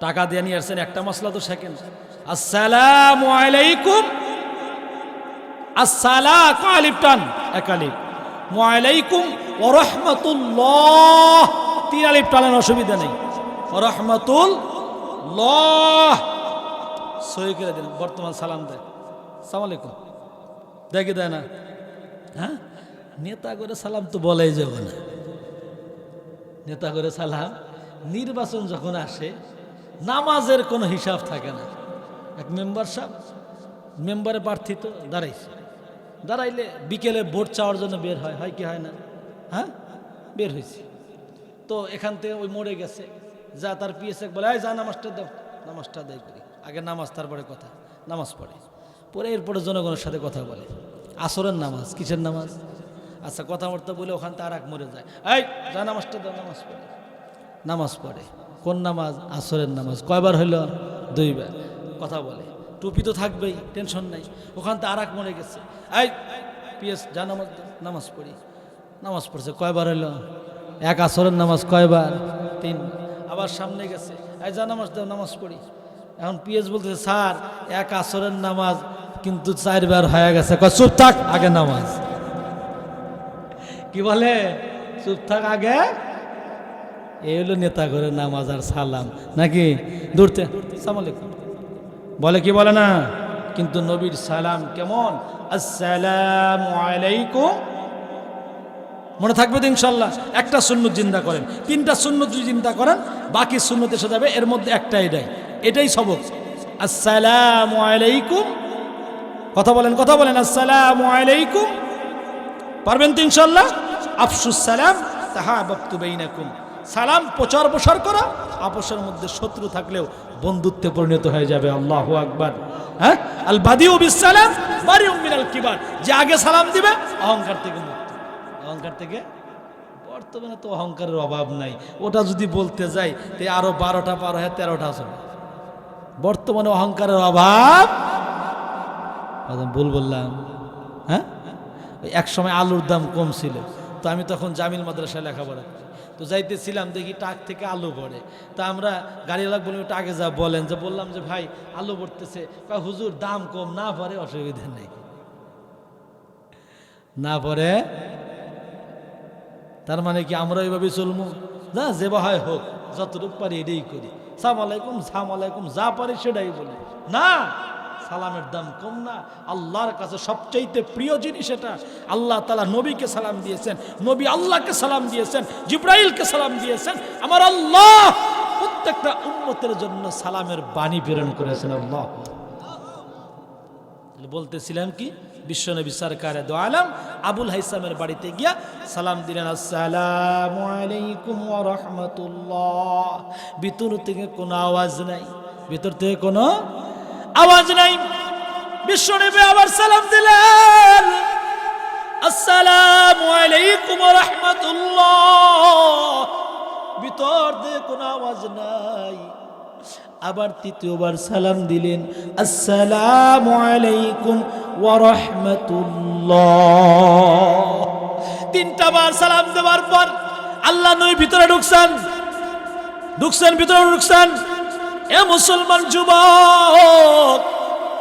টাকা দিয়ে নিয়ে আসছেন, একটা মশলা তো শেখেন। আসসালামু আলাইকুম, আসসালা আলিফ টান, এক আলিফ, ওয়ালাইকুম ওয়া রাহমাতুল্লাহ, 3 আলিফ টানেন, অসুবিধা নেই। ওয়া রাহমাতুল্লাহ সহি করে দেন। বর্তমান সালাম দেয় আসসালামু আলাইকুম, দেখে দেয় না? হ্যাঁ, নেতা করে সালাম তো বলাই যাবে না। নেতা করে সালাম, নির্বাচন যখন আসে নামাজের কোনো হিসাব থাকে না। এক মেম্বার সাহেব, মেম্বারে প্রার্থী তো দাঁড়াইছে, দাঁড়াইলে বিকেলে ভোট চাওয়ার জন্য বের হয়, হয় কি হয় না? হ্যাঁ, বের হয়েছে। তো এখান থেকে ওই মোড়ে গেছে, যা তার পিএসএ বলে, যা নামাজটা দাও, নামাজটা আদায় করি। আগে নামাজ, তারপরে কথা। নামাজ পড়ে, পরে এরপরে জনগণের সাথে কথা বলে। আসরের নামাজ, কিসের নামাজ? আচ্ছা, কথাবার্তা বলে ওখান থেকে আর এক মরে যায়, এই যা নামাজটা দাও, নামাজ পড়ে। নামাজ পড়ে। কোন নামাজ? আসরের নামাজ। কয়বার হইল? 2 বার। কথা বলে, টুপি তো থাকবেই, টেনশন নাই। ওখান থেকে আর এক মরে গেছে, এই পিএস যা নামাজ দাও, নামাজ পড়ি। নামাজ পড়ছে। কয়বার হইল? এক আসরের নামাজ কয়বার? 3। আবার সামনে গেছে, এই যা নামাজ দাও, নামাজ পড়ি। এখন পিএস বলতেছে, স্যার এক আসরের নামাজ কিন্তু 4 বার হয়ে গেছে। চুপ থাক, আগে নামাজ। কি বলে? চুপ থাক, আগে। এই হলো নেতা করে নামাজ আর সালাম, নাকি? দূরতে আসসালামু আলাইকুম বলে, কি বলে না? কিন্তু নবীর সালাম কেমন? আসসালামু আলাইকুম। মনে থাকবে তো ইনশাল্লাহ। একটা সুন্নত জিন্দা করেন, 3টা সুন্নত যদি চিন্তা করেন, বাকি সুন্নত এসে যাবে। এর মধ্যে একটা এটাই সবক। আসসালামু আলাইকুম। কথা বলেন, কথা বলেন। আসসালামু আলাইকুম। পারবেন তো ইনশাল্লাহ? আফসুস সালাম তাহাবাবতু বাইনাকুম। সালাম প্রচার প্রসার করা, আপসের মধ্যে শত্রু থাকলেও বন্ধুত্বে পরিণত হয়ে যাবে। আল্লাহু আকবার। হ্যাঁ, আল বাদিউ বিস সালাম বারিউম মিনাল কিবার। যে আগে সালাম দিবে অহংকার থেকে মুক্ত। অহংকার থেকে, বর্তমানে তো অহংকারের অভাব নাই। ওটা যদি বলতে যাই তে আরো 12টা পার হয়ে 13টা আছে। বর্তমানে অহংকারের অভাব। ভুল বললাম? হ্যাঁ, এক সময় আলুর দাম কম ছিল, তো আমি তখন জামিল মাদ্রাসায় লেখাপড়া করি। তো যাইতেছিলাম দেখি টাক থেকে আলু পড়ে। তা আমরা গাড়িওয়ালা বলি ওটা আগে যা বলেন, যে বললাম যে ভাই আলু পড়তেছে, হুজুর দাম কম, না পড়ে অসুবিধা নেই, না পড়ে। তার মানে কি আমরা ওইভাবে চলবো? না, যে হয় হোক, যতটুকু পারি এটাই করি, সালাম আলাইকুম সালাম আলাইকুম যা পারি সেটাই বলি। না, সালামের দাম কম না, আল্লাহর কাছে সবচাইতে প্রিয় জিনিস এটা। আল্লাহ তাআলা নবীকে সালাম দিয়েছেন, নবী আল্লাহকে সালাম দিয়েছেন, জিবরাইলকে সালাম দিয়েছেন। আমার আল্লাহ প্রত্যেকটা উম্মতের জন্য সালামের বাণী প্রেরণ করেছেন। আল্লাহ বলতেছিলাম কি, বিশ্বনবী সরকারে দো আলম আবুল হাইসামের বাড়িতে গিয়া সালাম দিলেন, আসসালামু আলাইকুম ওয়া রাহমাতুল্লাহ। ভিতর থেকে কোনো আওয়াজ নাই, ভিতর থেকে কোনো আওয়াজ নাই। বিশ্বনবী আবার সালাম দিলেন, আসসালামু আলাইকুম ওয়া রাহমাতুল্লাহ। ভিতর থেকে কোনো আওয়াজ নাই। আবার তৃতীয়বার সালাম দিলেন, আসসালামু আলাইকুম ওয়া রাহমাতুল্লাহ। তিনটা বার সালাম দেওয়ার পর আল্লাহ নবী ভিতরে ঢুকছেন, ভিতরে ঢুকছেন। এ মুসলমান যুবক,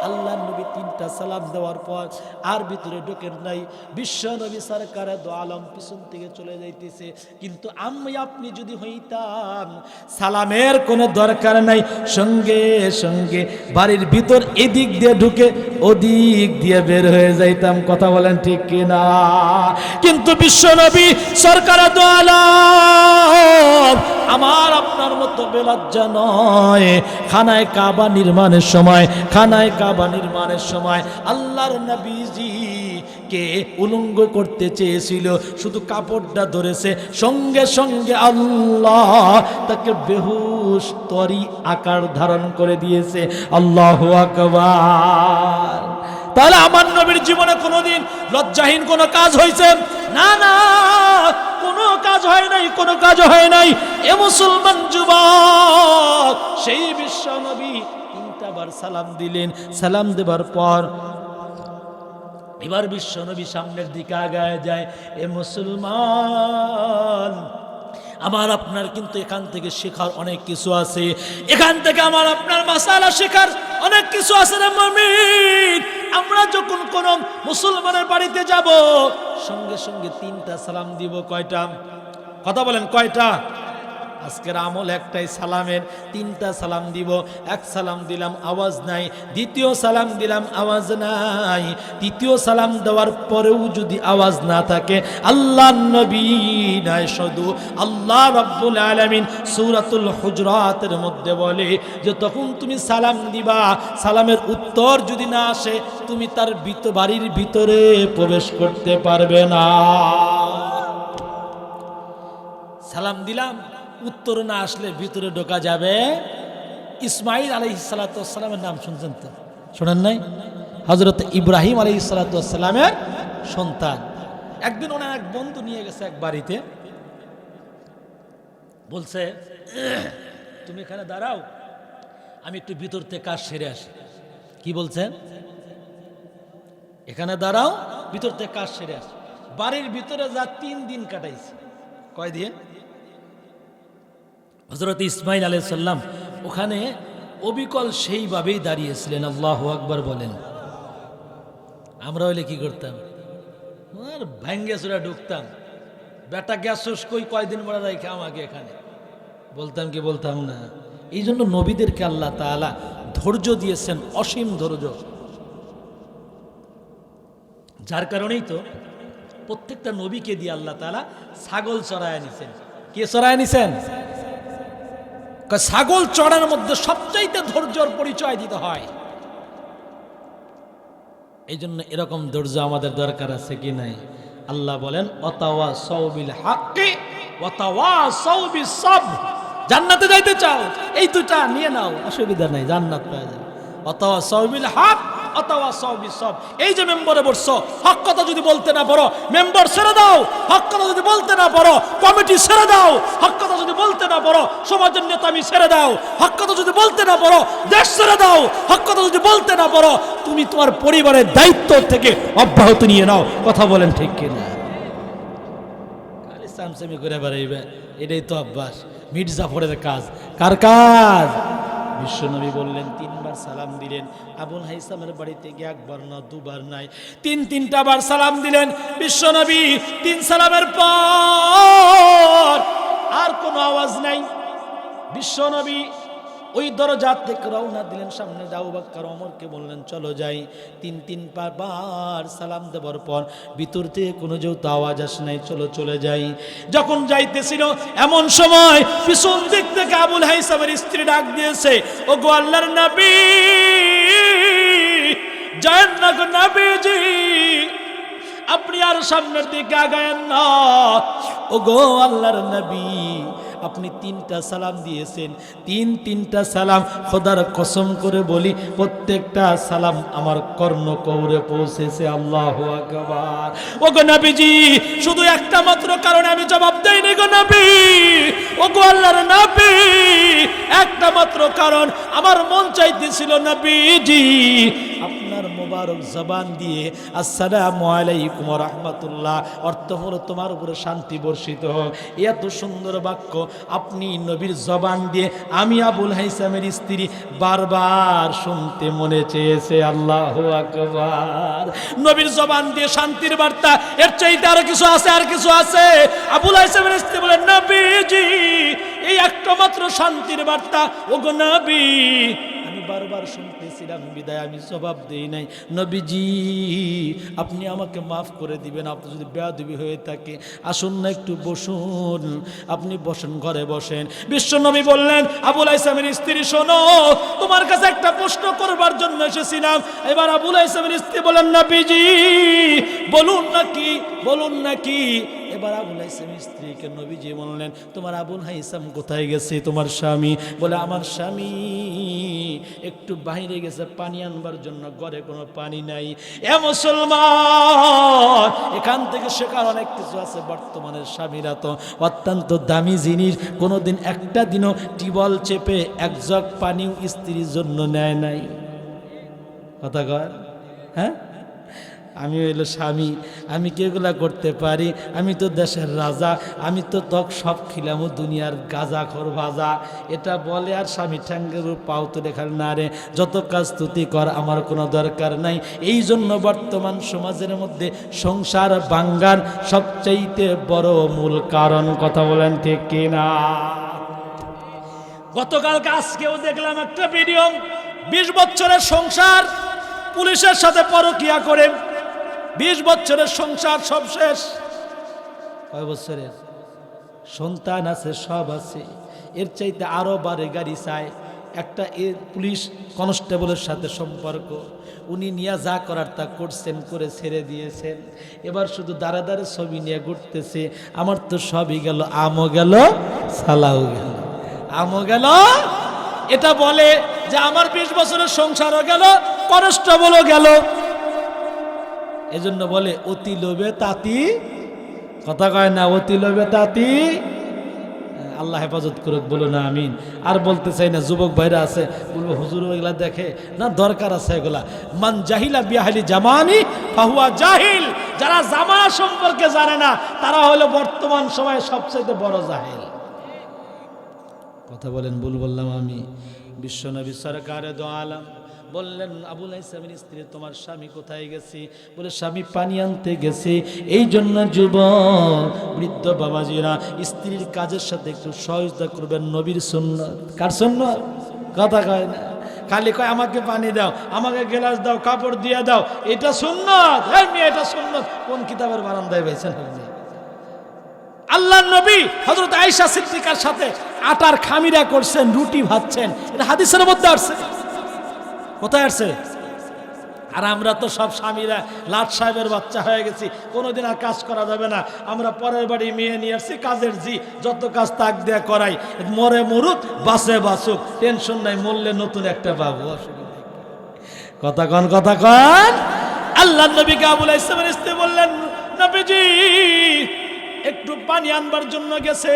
আল্লাহ নবী তিনটা সালাম দেওয়ার পর আর ভিতরে ঢোকেন নাই। বিশ্ব নবী সরকারে দো আলম পিছন থেকে চলে যাইতেছে। কিন্তু আমি আপনি যদি হইতাম, সালামের কোনো দরকার নাই, সঙ্গে সঙ্গে বাড়ির ভিতর এদিক দিয়ে ঢুকে ওদিক দিয়ে বের হয়ে যাইতাম। কথা বলেন ঠিক কিনা? কিন্তু বিশ্ব নবী সরকারে দো আলম আমার আপনার মতো বেলজ্জা নয়। খানায় কাবা নির্মাণের সময়, আল্লাহর নবীজি কে উলঙ্গ করতে চেয়েছিল, শুধু কাপড়টা ধরেছে, সঙ্গে সঙ্গে আল্লাহ তাকে বেহুশ তরি আকার ধারণ করে দিয়েছে। আল্লাহু আকবার। তাহলে আমার নবীর জীবনে কোনোদিন লজ্জাহীন কোনো কাজ হয়েছে? না, না, কোনো কাজ হয় নাই, কোনো কাজ হয় নাই। এ মুসলমান যুবক, সেই বিশ্ব নবী তিনটা বার সালাম দিলেন। সালাম দেবার পর এবার বিশ্ব নবী সামনের দিকে আগায় যায়। এ মুসলমান, আমার আপনার কিন্তু এখান থেকে শেখার অনেক কিছু আছে, এখান থেকে আমার আপনার মাসালা শেখার অনেক কিছু আছে রে মুমিন। আমরা যখন কোন মুসলমানের বাড়িতে যাব, সঙ্গে সঙ্গে তিনটা সালাম দিব। কয়টা? কথা বলেন, কয়টা? আজকের আমল একটাই, সালামের তিনটা সালাম দিব। এক সালাম দিলাম, আওয়াজ নাই। দ্বিতীয় সালাম দিলাম, আওয়াজ নাই। তৃতীয় সালাম দেওয়ার পরেও যদি আওয়াজ না থাকে, আল্লাহ নবী নাই শুধু আল্লাহ রাব্বুল আলামিন সূরাতুল হুজরাতের মধ্যে বলে যে তখন তুমি সালাম দিবা, সালামের উত্তর যদি না আসে, তুমি তার বাড়ির ভিতরে প্রবেশ করতে পারবে না। সালাম দিলাম, উত্তর না আসলে ভিতরে ঢোকা যাবে। ইসমাইল আলাইহিস সালাতু ওয়াস সালামের নাম শুনছেন তো? শোনেন নাই? হযরত ইব্রাহিম আলাইহিস সালাতু ওয়াস সালামের সন্তান। একদিন ওনার এক বন্ধু নিয়ে গেছে এক বাড়িতে, বলছে তুমি এখানে দাঁড়াও, আমি একটু ভিতর থেকে কাজ সেরে আসি। কি বলছেন? এখানে দাঁড়াও, ভিতর থেকে কাজ সেরে আসি। বাড়ির ভিতরে যা 3 দিন কাটাইছে। কয় দিন? হযরত ইসমাইল আলাইহিস সালাম ওখানে অবিকল সেইভাবেই দাঁড়িয়েছিলেন। আল্লাহু আকবার বলেন। আমরা হইলে কি করতাম? আর ভাঙ্গে চুরা ঢুকতাম, বেটা গ্যাস কই কয়দিন বড় রাখে আমাকে এখানে, বলতাম কি বলতাম না? এই জন্য নবীদেরকে আল্লাহ তাআলা ধৈর্য দিয়েছেন, অসীম ধৈর্য। যার কারণেই তো প্রত্যেকটা নবীকে দিয়ে আল্লাহ তাআলা ছাগল চড়ায় নিছেন। কে চড়ায় নিছেন? ছাগল চড়ানোর মধ্যে সবচাইতে ধৈর্যর পরিচয় দিতে হয়। এই জন্য এরকম ধৈর্য আমাদের দরকার আছে কি নাই? আল্লাহ বলেন, ওয়াতাওয়াসাউ বিল হাক্কি ওয়াতাওয়াসাউ বিস সাবর। জান্নাতে যাইতে চাও, এই দুটা নিয়ে নাও, অসুবিধা নাই, জান্নাত পেয়ে যাবে। ওয়াতাওয়াসাউ বিল হক ওয়াতাওয়াসাউ বিস সাবর। এই যে মেম্বারে বসছো, হক কথা যদি বলতে না পারো, মেম্বার ছেড়ে দাও। হক কথা যদি বলতে না পারো, কমিটি ছেড়ে দাও। হক কথা যদি বলতে না পারো, সমাজের নেতামি ছেড়ে দাও। হক কথা যদি বলতে না পারো, দেশ ছেড়ে দাও। হক কথা যদি বলতে না পারো, তুমি তোমার পরিবারের দায়িত্ব থেকে অব্যাহতি নিয়ে নাও। কথা বলেন ঠিক কিনা? খালি সামসামি করে বেড়াইবে, এটাই তো অভ্যাস, মির্জাফরের কাজ। কার কাজ? বিশ্বনবী বললেন 3 বার সালাম দিলেন। আবুল হাইসামের বাড়িতে গিয়ে 1 বার না 2 বার নাই, 3টা বার সালাম দিলেন বিশ্বনবী। 3 সালামের পর আর কোনো আওয়াজ নাই। বিশ্বনবী ওই দরজা থেকে রওনা দিলেন, সামনে আবু বকর ওমরকে বললেন চলো যাই। 3 বার সালাম দেওয়ার পর ভিতর থেকে কোনো যেহেতু আওয়াজ আসে নাই, চলো চলে যাই। যখন যাইতেছিল এমন সময় পিছন দিক থেকে আবুল হাইসামের স্ত্রী ডাক দিয়েছে, ও গো আল্লাহর নবী, যান না গো নবীজি, আপনি আর সামনের দিকে আগায়েন না। ও গো আল্লাহর নবী, আপনি 3টা সালাম দিয়েছেন, 3টা সালাম খোদার কসম করে বলি প্রত্যেকটা সালাম আমার কর্ণকৌরে পৌঁছেছে। আল্লাহু আকবার। ও গো নবীজি, শুধু একটা মাত্র কারণে আমি জবাব দেইনি গো নবী। ও গো আল্লাহর নবী, একটা মাত্র কারণ, আমার মন চাইতেছিল নবীজি আপনার মোবারক জবান দিয়ে আসসালামু আলাইকুম ওয়া রাহমাতুল্লাহ, অর্থ হলো তোমার উপরে শান্তি বর্ষিত হোক, এত সুন্দর বাক্য আপনি নবীর জবান দিয়ে আমি আবুল হাইসামের স্ত্রী বারবার শুনতে মনে চেয়েছে। আল্লাহু আকবার। নবীর জবান দিয়ে শান্তির বার্তা, এর চাইতে আরো কিছু আছে? আর কিছু আছে? আবুল হাইসামের স্ত্রী বলেন নবীজি, এই একটা মাত্র শান্তির বার্তা। ওগো নবী, আমি বারবার শুনতেছিলাম বিদায় আমি জবাব দেই নাই। নবীজি আপনি আমাকে মাফ করে দিবেন, আপনি যদি বেয়াদবি হয়ে থাকে আসুন না একটু বসুন। আপনি বসেন, ঘরে বসেন। বিশ্বনবী বললেন আবুল হাইসামের স্ত্রী শোনো, তোমার কাছে একটা প্রশ্ন করবার জন্য এসেছিলাম। এবার আবুল হাইসামের স্ত্রী বলেন নবীজি বলুন নাকি, বলুন নাকি। এবার আবুল হাইসামের স্ত্রীকে নবীজি বললেন তোমার আবুল হাইসাম কোথায় গেছে? তোমার স্বামী? বলে আমার স্বামী একটু বাইরে গেছে পানি আনবার জন্য, ঘরে কোনো পানি নাই। এ মুসলমান, এখান থেকে শেখার অনেক কিছু আছে। বর্তমানের স্বামীরা তো অত্যন্ত দামি জিনিস, কোনোদিন একটা দিনও টিবল চেপে 1 জগ পানিও স্ত্রীর জন্য নেয় নাই। কথা কয়? হ্যাঁ, আমি হইলো স্বামী, আমি কি এগুলা করতে পারি? আমি তো দেশের রাজা, আমি তো তক সব খিলামো দুনিয়ার গাজা খর ভাজা। এটা বলে আর স্বামী ঠ্যাঙ্গের পাও তো দেখাল না রে, যত কাজ তুতি কর, আমার কোনো দরকার নাই। এই জন্য বর্তমান সমাজের মধ্যে সংসার ভাঙ্গার সবচাইতে বড় মূল কারণ। কথা বলেন ঠিক কিনা? গতকালকে আজকেও দেখলাম একটা ভিডিও, 20 বছরের সংসার পুলিশের সাথে পরকিয়া করে, 20 বছরের সংসার সব শেষ। কয় বছরের? সন্তান আছে, সব আছে, এর চাইতে আরো বাড়ে গাড়ি চায়। একটা পুলিশ কনস্টেবলের সাথে সম্পর্ক, উনি নিয়ে যা করার তা করছেন, করে ছেড়ে দিয়েছেন। এবার শুধু দাঁড়ে দাঁড়ে ছবি নিয়ে ঘুরতেছে। আমার তো সবই গেল, আমও গেল, সালাও গেল, আমও গেল। এটা বলে যে আমার 20 বছরের সংসারও গেল, কনস্টেবলও গেল। এজন্য বলে অতি লোভে তাতি, কথা কয় না, অতি লোভে তাতি। আল্লাহ হেফাজত করুক, বলো না আমিন। আর বলতে চাই না, যুবক ভাইরা আছে বলবো হুজুর এগুলা দেখে না, দরকার আছে এগুলা। মান জাহিলা বিয়াহলি জামানি ফাহুয়া জাহিল। যারা জামানা সম্পর্কে জানে না তারা হলো বর্তমান সময়ে সবচেয়ে বড় জাহিল। কথা বলেন, ভুল বললাম আমি? বিশ্বনবী সরকারে দো আলম বললেন আবুল হাইসামের স্ত্রী তোমার স্বামী কোথায় গেছে? বলে স্বামী পানি আনতে গেছে। এই জন্য যুবক বৃদ্ধ বাবাজিরা স্ত্রীর কাজের সাথে একটু সহযোগিতা করবেন। নবীর সুন্নাত। কার সুন্নাত? কথা কয় না, খালি কয় আমাকে পানি দাও, আমাকে গ্লাস দাও, কাপড় দিয়ে দাও, এটা সুন্নাত। হ্যাঁ মেয়ে, এটা সুন্নাত। কোন কিতাবের বারান্দায় বেছেন আপনি? আল্লাহর নবী হযরত আয়েশা সিদ্দিকার সাথে আটার খামিরা করছেন, রুটি ভাজছেন, এটা হাদিসের মধ্যে আসছে। কোথায় আসছে? আর আমরা তো সব স্বামীরা লাট সাহেবের বাচ্চা হয়ে গেছি, কোনোদিন আর কাজ করা যাবে না। আমরা পরের বাড়ি মেয়ে নিয়ে আসছি, কাজের জি, যত কাজ তাক দেয়া করাই, মরে মরুক, বাসে বাসুক, টেনশন নাই, মরলে নতুন একটা পাবো। কথা কন, কথা কন। আল্লাহর নবীকে আবুল হাইসামের স্ত্রী বললেন নবীজি একটু পানি আনবার জন্য গেছে।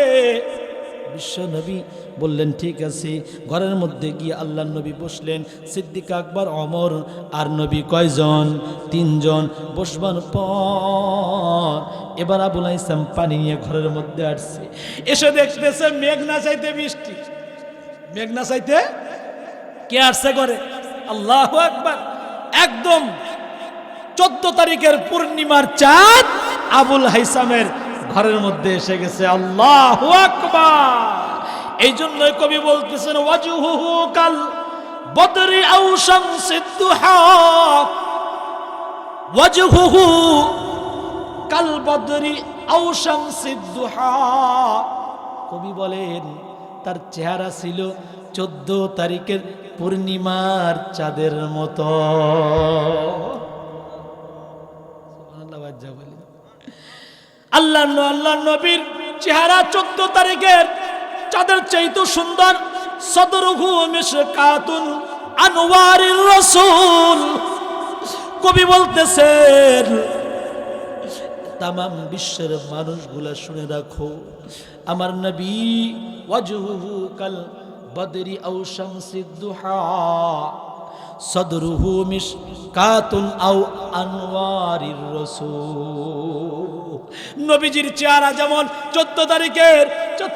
বিশ্ব নবী বললেন ঠিক আছে। ঘরের মধ্যে গিয়ে আল্লাহর নবী বসলেন। সিদ্দিক আকবর, ওমর আর নবী কয়জন? তিনজন বসবার পর এবার আবুল হাইসাম পানি নিয়ে ঘরের মধ্যে আসছে, এসে দেখতেছে মেঘ না চাইতে বৃষ্টি, মেঘ না চাইতে কে আসছে ঘরে? আল্লাহু আকবার। একদম 14 তারিখের পূর্ণিমার চাঁদ আবুল হাইসামের ঘরের মধ্যে এসে গেছে। আল্লাহু আকবার। এই জন্য কবি বলতেছেন ওয়াজহুহু কাল বদরি আও শামসিদ দুহা, ওয়াজহুহু কাল বদরি আও শামসিদ দুহা। কবি বলেন তার চেহারা ছিল 14 তারিখের পূর্ণিমার চাঁদের মতো। আল্লাহ নবীর চেহারা 14 তারিখের চাঁদের চাইতে সুন্দর। সদরুহু মিশকাতুন আনওয়ারির রাসূল। কবি বলতেছেন তামাম বিশ্বের মানুষগুলা শুনে রাখো, আমার নবী ওয়াজহুহু কাল বদরি আও শামসিদ দুহা, সদরুহু মিশকাতুন আও আনওয়ারির রাসূল। নবীজির চেহারা যেমন 14 তারিখের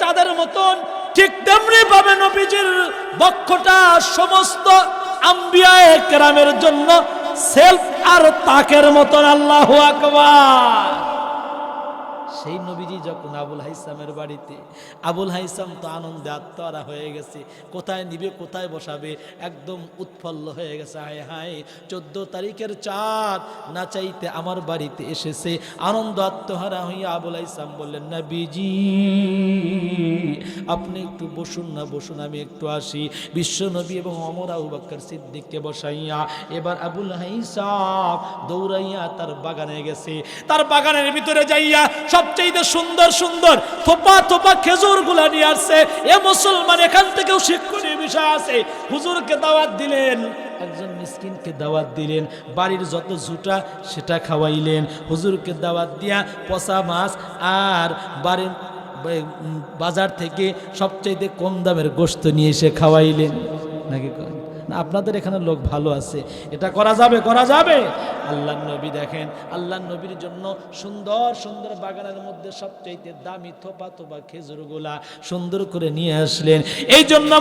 চাঁদের মতন, ঠিক তেমনি ভাবে নবীজির বক্ষটা সমস্ত আম্বিয়ায়ে কেরামের জন্য সেলফ আর তাকের মতন। আল্লাহু আকবার। সেই নবীজি যখন আবুল হাইসামের বাড়িতে, আবুল হাইসাম তো আনন্দে আত্মহারা হয়ে গেছে, কোথায় নিবে কোথায় বসাবে একদম উৎফুল্ল হয়ে গেছে। হায় হায় 14 তারিখের চাঁদ না চাইতে আমার বাড়িতে এসেছে। আনন্দ আত্মহারা হইয়া আবুল হাইসাম বললেন নবীজি আপনি একটু বসুন না, বসুন আমি একটু আসি। বিশ্ব নবী এবং ওমর আবু বকর সিদ্দিককে বসাইয়া এবার আবুল হাইসাম দৌড়াইয়া তার বাগানে গেছে। তার বাগানের ভিতরে যাইয়া সবচেয়ে সুন্দর সুন্দর থোপা থোপা খেজুর গুলা নিয়ে আসছে। এ মুসলমান, এখান থেকেও শিক্ষণীয় বিষয় আছে। হুজুরকে দাওয়াত দিলেন, একজন মিসকিনকে দাওয়াত দিলেন, বাড়ির যত ঝুটা সেটা খাওয়াইলেন। হুজুরকে দাওয়াত দিয়া পচা মাছ আর বাড়ির বাজার থেকে সবচাইতে কম দামের গোশত নিয়ে এসে খাওয়াইলেন। নাকি না আপনাদের এখানে লোক ভালো আছে, এটা করা যাবে, করা যাবে। আল্লাহ নবী দেখেন, আল্লাহ নবীর জন্য সুন্দর সুন্দর বাগানের মধ্যে সবচাইতে দামি থোপা থোপা খেজুরগুলা সুন্দর করে নিয়ে আসলেন। এই জন্য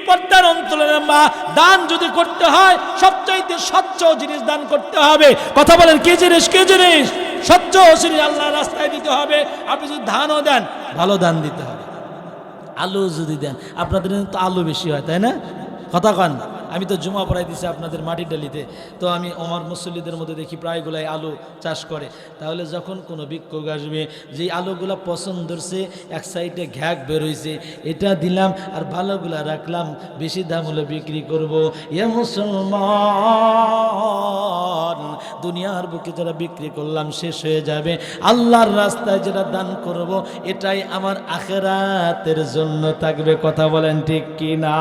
পর্দার অন্তরের মা, দান যদি করতে হয় সবচাইতে স্বচ্ছ জিনিস দান করতে হবে। কথা বলেন কি জিনিস? কি জিনিস? স্বচ্ছ জিনিস আল্লাহর রাস্তায় দিতে হবে। আপনি যদি ধানও দেন ভালো দান দিতে হবে। আলু যদি দেন, আপনাদের তো আলু বেশি হয় তাই না? কথা কন। আমি তো জুমা পড়াই দিছি আপনাদের মাটির ডালিতে, তো আমি আমার মুসল্লিদের মধ্যে দেখি প্রায়গুলাই আলু চাষ করে। তাহলে যখন কোনো ভিক্ষুক আসবে, যেই আলুগুলা পছন্দ ধরছে, এক সাইডে ঘ্যাক বেরোইছে, এটা দিলাম আর ভালোগুলা রাখলাম, বেশি দাম হলে বিক্রি করব। এ মুসলমান, দুনিয়ার বুকে যারা বিক্রি করলাম শেষ হয়ে যাবে, আল্লাহর রাস্তায় যেটা দান করব এটাই আমার আখিরাতের জন্য থাকবে। কথা বলেন ঠিক কি না?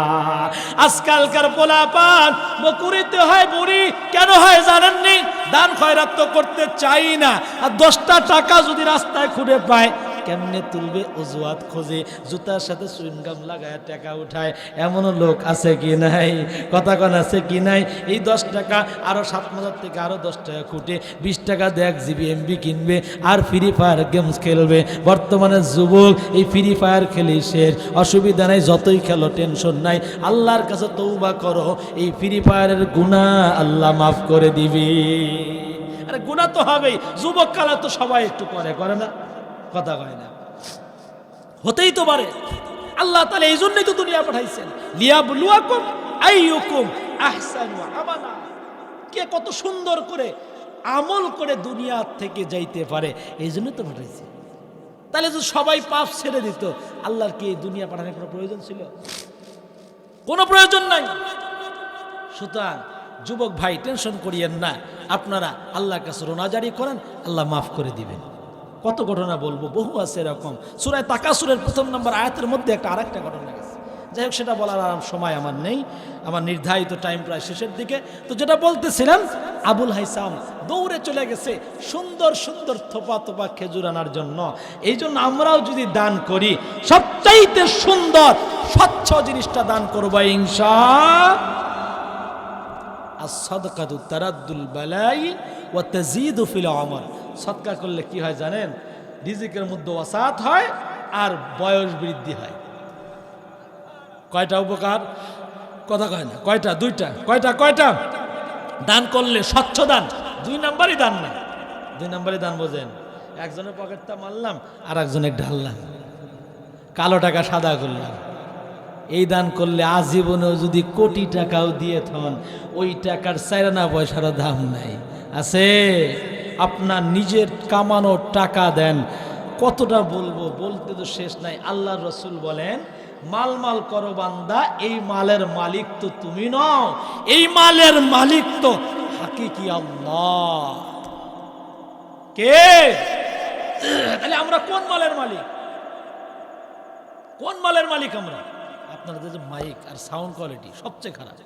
আজকালকার পোলাপান বকুরিতে হয় বুড়ি, কেন হয় জানেননি? দান খয়রাত তো করতে চাই না, আর 10টা টাকা যদি রাস্তায় খুঁড়ে পায় কেমনে তুলবে? অজুহাত খোঁজে, জুতার সাথে চুইনগাম লাগায় টাকা উঠায়। এমনও লোক আছে কি নাই? কথা কন আছে কি নাই? এই 10 টাকা আরো 7 হাজার থেকে আরো 10 টাকা খুঁটে 20 টাকা দেখ জিবি এমবি কিনবে আর ফ্রি ফায়ার গেমস খেলবে। বর্তমানে যুবক এই ফ্রি ফায়ার খেলে শেষ, অসুবিধা নাই, যতই খেলো টেনশন নাই। আল্লাহর কাছে তওবা করো, এই ফ্রি ফায়ারের গুনাহ আল্লাহ মাফ করে দিবে। আরে গুনাহ তো হবেই, যুবক কালা তো সবাই একটু করে না? কথা কয় না, হতেই তো পারে। আল্লাহ তাআলা এই জন্যই তো দুনিয়া পাঠাইছেন, লিয়াবলুয়াকুম আইয়ুকুম আহসানু আমালা। কে কত সুন্দর করে আমল করে দুনিয়া থেকে যাইতে পারে, এই জন্য তো পাঠাইছে। তাহলে যদি সবাই পাপ ছেড়ে দিত, আল্লাহর কি এই দুনিয়া পাঠানোর কোনো প্রয়োজন ছিল? কোনো প্রয়োজন নাই। সুতরাং যুবক ভাই টেনশন করিয়েন না, আপনারা আল্লাহর কাছে রোনাজারি করেন, আল্লাহ মাফ করে দিবেন। কত ঘটনা বলবো, বহু আছে এরকম। সূরা তাকাসুরের 1 নম্বর আয়াতের মধ্যে আরেকটা ঘটনা গেছে। যাই হোক, সেটা বলার আর সময় আমার নেই, আমার নির্ধারিত টাইম প্রায় শেষের দিকে। তো যেটা বলতেছিলাম, আবুল হাইসাম দৌড়ে চলে গেছে সুন্দর সুন্দর থোপা থোপা খেজুর আনার জন্য। এই জন্য আমরাও যদি দান করি, সবচাইতে সুন্দর স্বচ্ছ জিনিসটা দান করবো ইনশাআল্লাহ। আস-সাদকাতু তারাদ্দুল বালাই ওয়া তাজিদু ফিল আমর। সদকা করলে কি হয় জানেন? রিজিকের মধ্যে ওয়াসাত হয় আর বয়স বৃদ্ধি হয়। কয়টা উপকার? কথা কয় না। কয়টা? দুইটা। কয়টা? দান করলে স্বচ্ছ দান, 2 নাম্বারই দান না। 2 নাম্বারই দান বোঝেন? একজনের পকেটটা মারলাম আর একজনের ঢাললাম, কালো টাকা সাদা করলাম। এই দান করলে আজীবনেও যদি কোটি টাকাও দিয়ে থন, ওই টাকার 4 আনা পয়সার দাম নাই। আছে? আপনার নিজের কামানো টাকা দেন। কতটা বলবো, বলতে তো শেষ নাই। আল্লাহর রাসূল বলেন, মাল করো বান্দা, এই মালের মালিক তো তুমি নও, এই মালের মালিক তো হাকিকি আল্লাহ। কে? তাহলে আমরা কোন মালের মালিক? কোন মালের মালিক আমরা? আপনাদের যে মাইক আর সাউন্ড কোয়ালিটি সবচেয়ে খারাপ।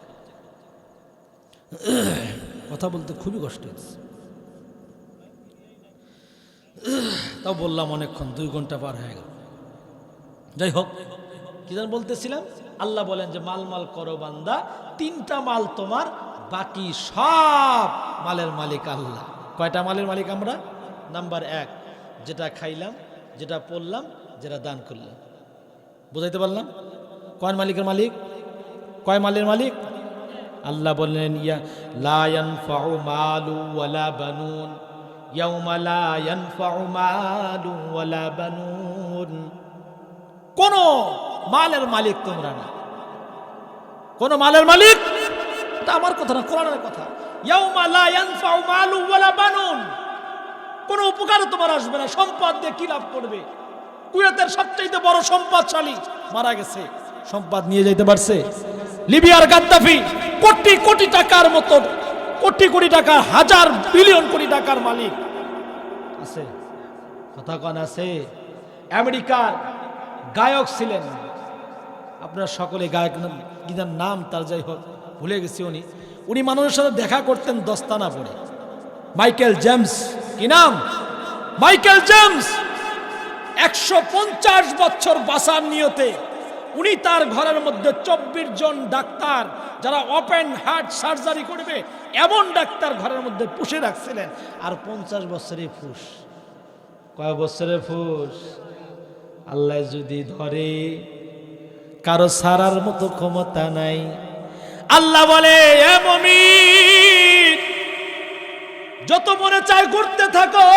কথা বলতে খুবই কষ্ট হচ্ছে। তাও বললাম অনেকক্ষণ, 2 ঘন্টা পার হয়ে গেল। যাই হোক, কি যেন বলতেছিলাম? আল্লাহ বলেন যে মাল করো বান্দা, 3টা মাল তোমার, বাকি সব মালের মালিক আল্লাহ। কয়টা মালের মালিক আমরা? নাম্বার 1, যেটা খাইলাম, যেটা পড়লাম, যেটা দান করলাম। বুঝাইতে পারলাম? কয় মালিকের মালিক? কয় মালের মালিক? আল্লাহ বললেন, ইয়া লা ইয়ানফাউ মালু ওয়ালা বানুন, ইয়াউমা লা ইয়ানফাউ মালু ওয়ালা বানুন। কোন মালের মালিক তোমরা না। কোন মালের মালিক? এটা আমার কথা না, কোরআনের কথা। ইয়াউমা লা ইয়ানফাউ মালু ওয়ালা বানুন। কোন উপকার তোমার আসবে না। সম্পদ দিয়ে কি লাভ করবে? কুয়েতের সবচেয়ে বড় সম্পদশালী মারা গেছে, সম্পদ নিয়ে যেতে পারছে? লিবিয়ার গাদ্দাফি কোটি কোটি টাকার মতো, কোটি কোটি টাকা, 1000 বিলিয়ন কোটি টাকার মালিক আছে। কথা কোন আছে? আমেরিকার গায়ক ছিলেন, আপনারা সকলে গায়ক নাম তার যাই হোক ভুলে গেছি। উনি মানুষের সাথে দেখা করতেন দস্তানা পরে। Michael James. কি নাম? Michael James. 150 বছর বাঁচার নিয়তে উনি তার ঘরের মধ্যে 24 জন ডাক্তার, যারা ওপেন হার্ট সার্জারি করবে এমন ডাক্তার ঘরের মধ্যে পুষে রাখছিলেন। আর 50 বছরে ফুস। কয় বছরে ফুস? আল্লাহ যদি ধরে, কারো সারার মতো ক্ষমতা নাই। আল্লাহ বলে, এ মুমিন, যত মনে চায় ঘুরতে থাকো,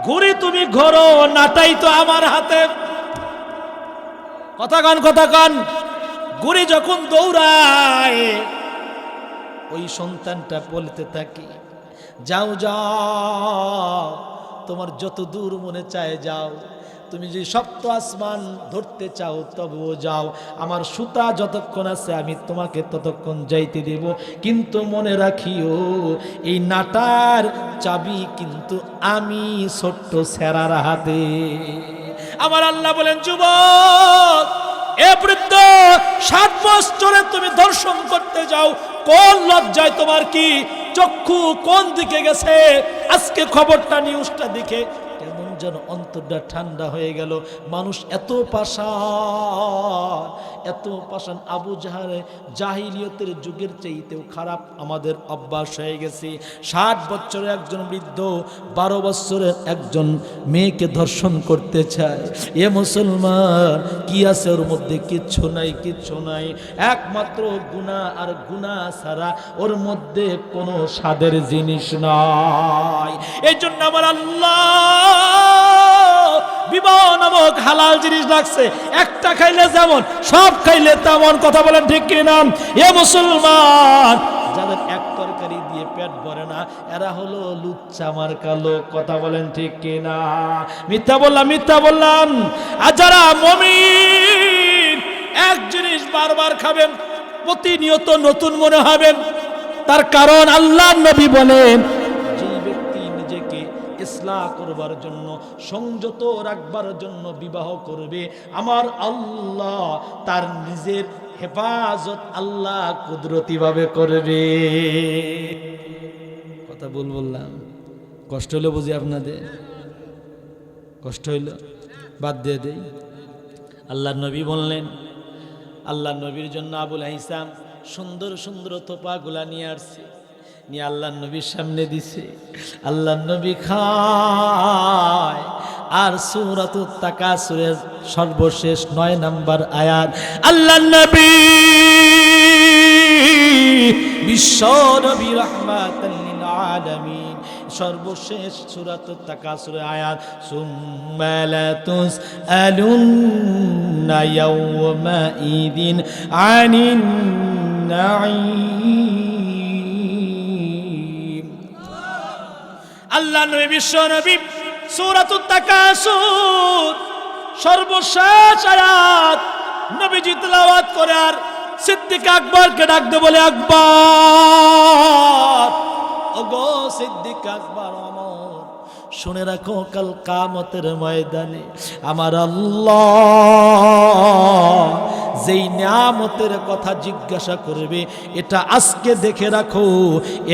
ঘুরি তুমি ঘোরো, নাটাই তো আমার হাতে। কথা কান। ঘুরি যখন দৌড়ায়, ওই সন্তানটা বলতে থাকে, যাও তোমার যত দূর মনে চায় যাও। তুমি যদি সপ্ত আসমান ধরতে চাও তবুও যাও। আমার সুতা যতক্ষণ আছে আমি তোমাকে ততক্ষণ যাইতে দেব। কিন্তু মনে রাখিও, এই নাটার চাবি কিন্তু আমি ছোট্ট সেরার হাতে। আমার আল্লাহ বলেন, যুবক, এ বৃদ্ধ, 7 বছরে তুমি দর্শন করতে যাও, কোন লজ্জায় তোমার কি চক্ষু কোন দিকে গেছে? আজকে খবরটা, নিউজটা দেখে কেমন যেন অন্তরটা ঠান্ডা হয়ে গেল। মানুষ এত পাষাণ, আবু জাহলে জাহিলিয়তের যুগের চাইতেও খারাপ আমাদের অভ্যাস হয়ে গেছে। 60 বছরের একজন বৃদ্ধ 12 বছরের একজন মেয়েকে ধর্ষণ করতে চায়। এ মুসলমান, কি আছে ওর মধ্যে? কিচ্ছু নাই। একমাত্র গুনাহ, আর গুনাহ ছাড়া ওর মধ্যে কোনো স্বাদের জিনিস নাই। এই জন্য আমার আল্লাহ বিবাহ নামক হালাল জিনিস রাখছে। একটা খাইলে যেমন, সব খাইলে তেমন। কথা বলেন ঠিক কি না? এ মুসলমান, যাদের এক তরকারি দিয়ে পেট ভরে না, এরা হলো লুচ্চা মার্কা লোক। কথা বলেন ঠিক কি না? মিথ্যা বললাম। আর যারা মুমিন, এক জিনিস বারবার খাবেন, প্রতিনিয়ত নতুন মনে হবেন। তার কারণ আল্লাহর নবী বলেন, যে ব্যক্তি নিজেকে ইসলাহ করবার জন্য, সংযত রাখবার জন্য বিবাহ করবে, আমার আল্লাহ তার নিজের হেফাজত আল্লাহ কুদরতি ভাবে করবে। কথা বললাম, কষ্ট হলো বুঝি আপনাদের? কষ্ট হইল, বাদ দিয়ে দেই। আল্লাহর নবী বললেন, আল্লাহর নবীর জন্য আবুল হাইসাম সুন্দর সুন্দর তোপাগুলা নিয়ে আসছে, নিয়ে আল্লাহর নবীর সামনে দিছে। আল্লাহর নবী খায়। আর সূরাতুত তাকাসুরের সর্বশেষ 9 নম্বর আয়াত, আল্লাহর নবী বিশ্ব নবী রাহমাতাল লিল আলামিন, সর্বশেষ সূরাতুত তাকাসুরের আয়াত, সুম্মা লা তুসআলুন্না ইয়াওমা ইদিন আনিন নাঈম। আল্লাহ নবী বিশ্ব নবী সূরাতুত তাকাসুর সর্বশেষ আয়াত নবীজি তেলাওয়াত করে আর সিদ্দিক আকবরকে ডাকতে বলে, আকবর, ওগো সিদ্দিক আকবর ওমর, শুনে রাখো কাল কিয়ামতের ময়দানে আমার আল্লাহ যেই নিয়ামতের কথা জিজ্ঞাসা করবে, এটা আজকে দেখে রাখো,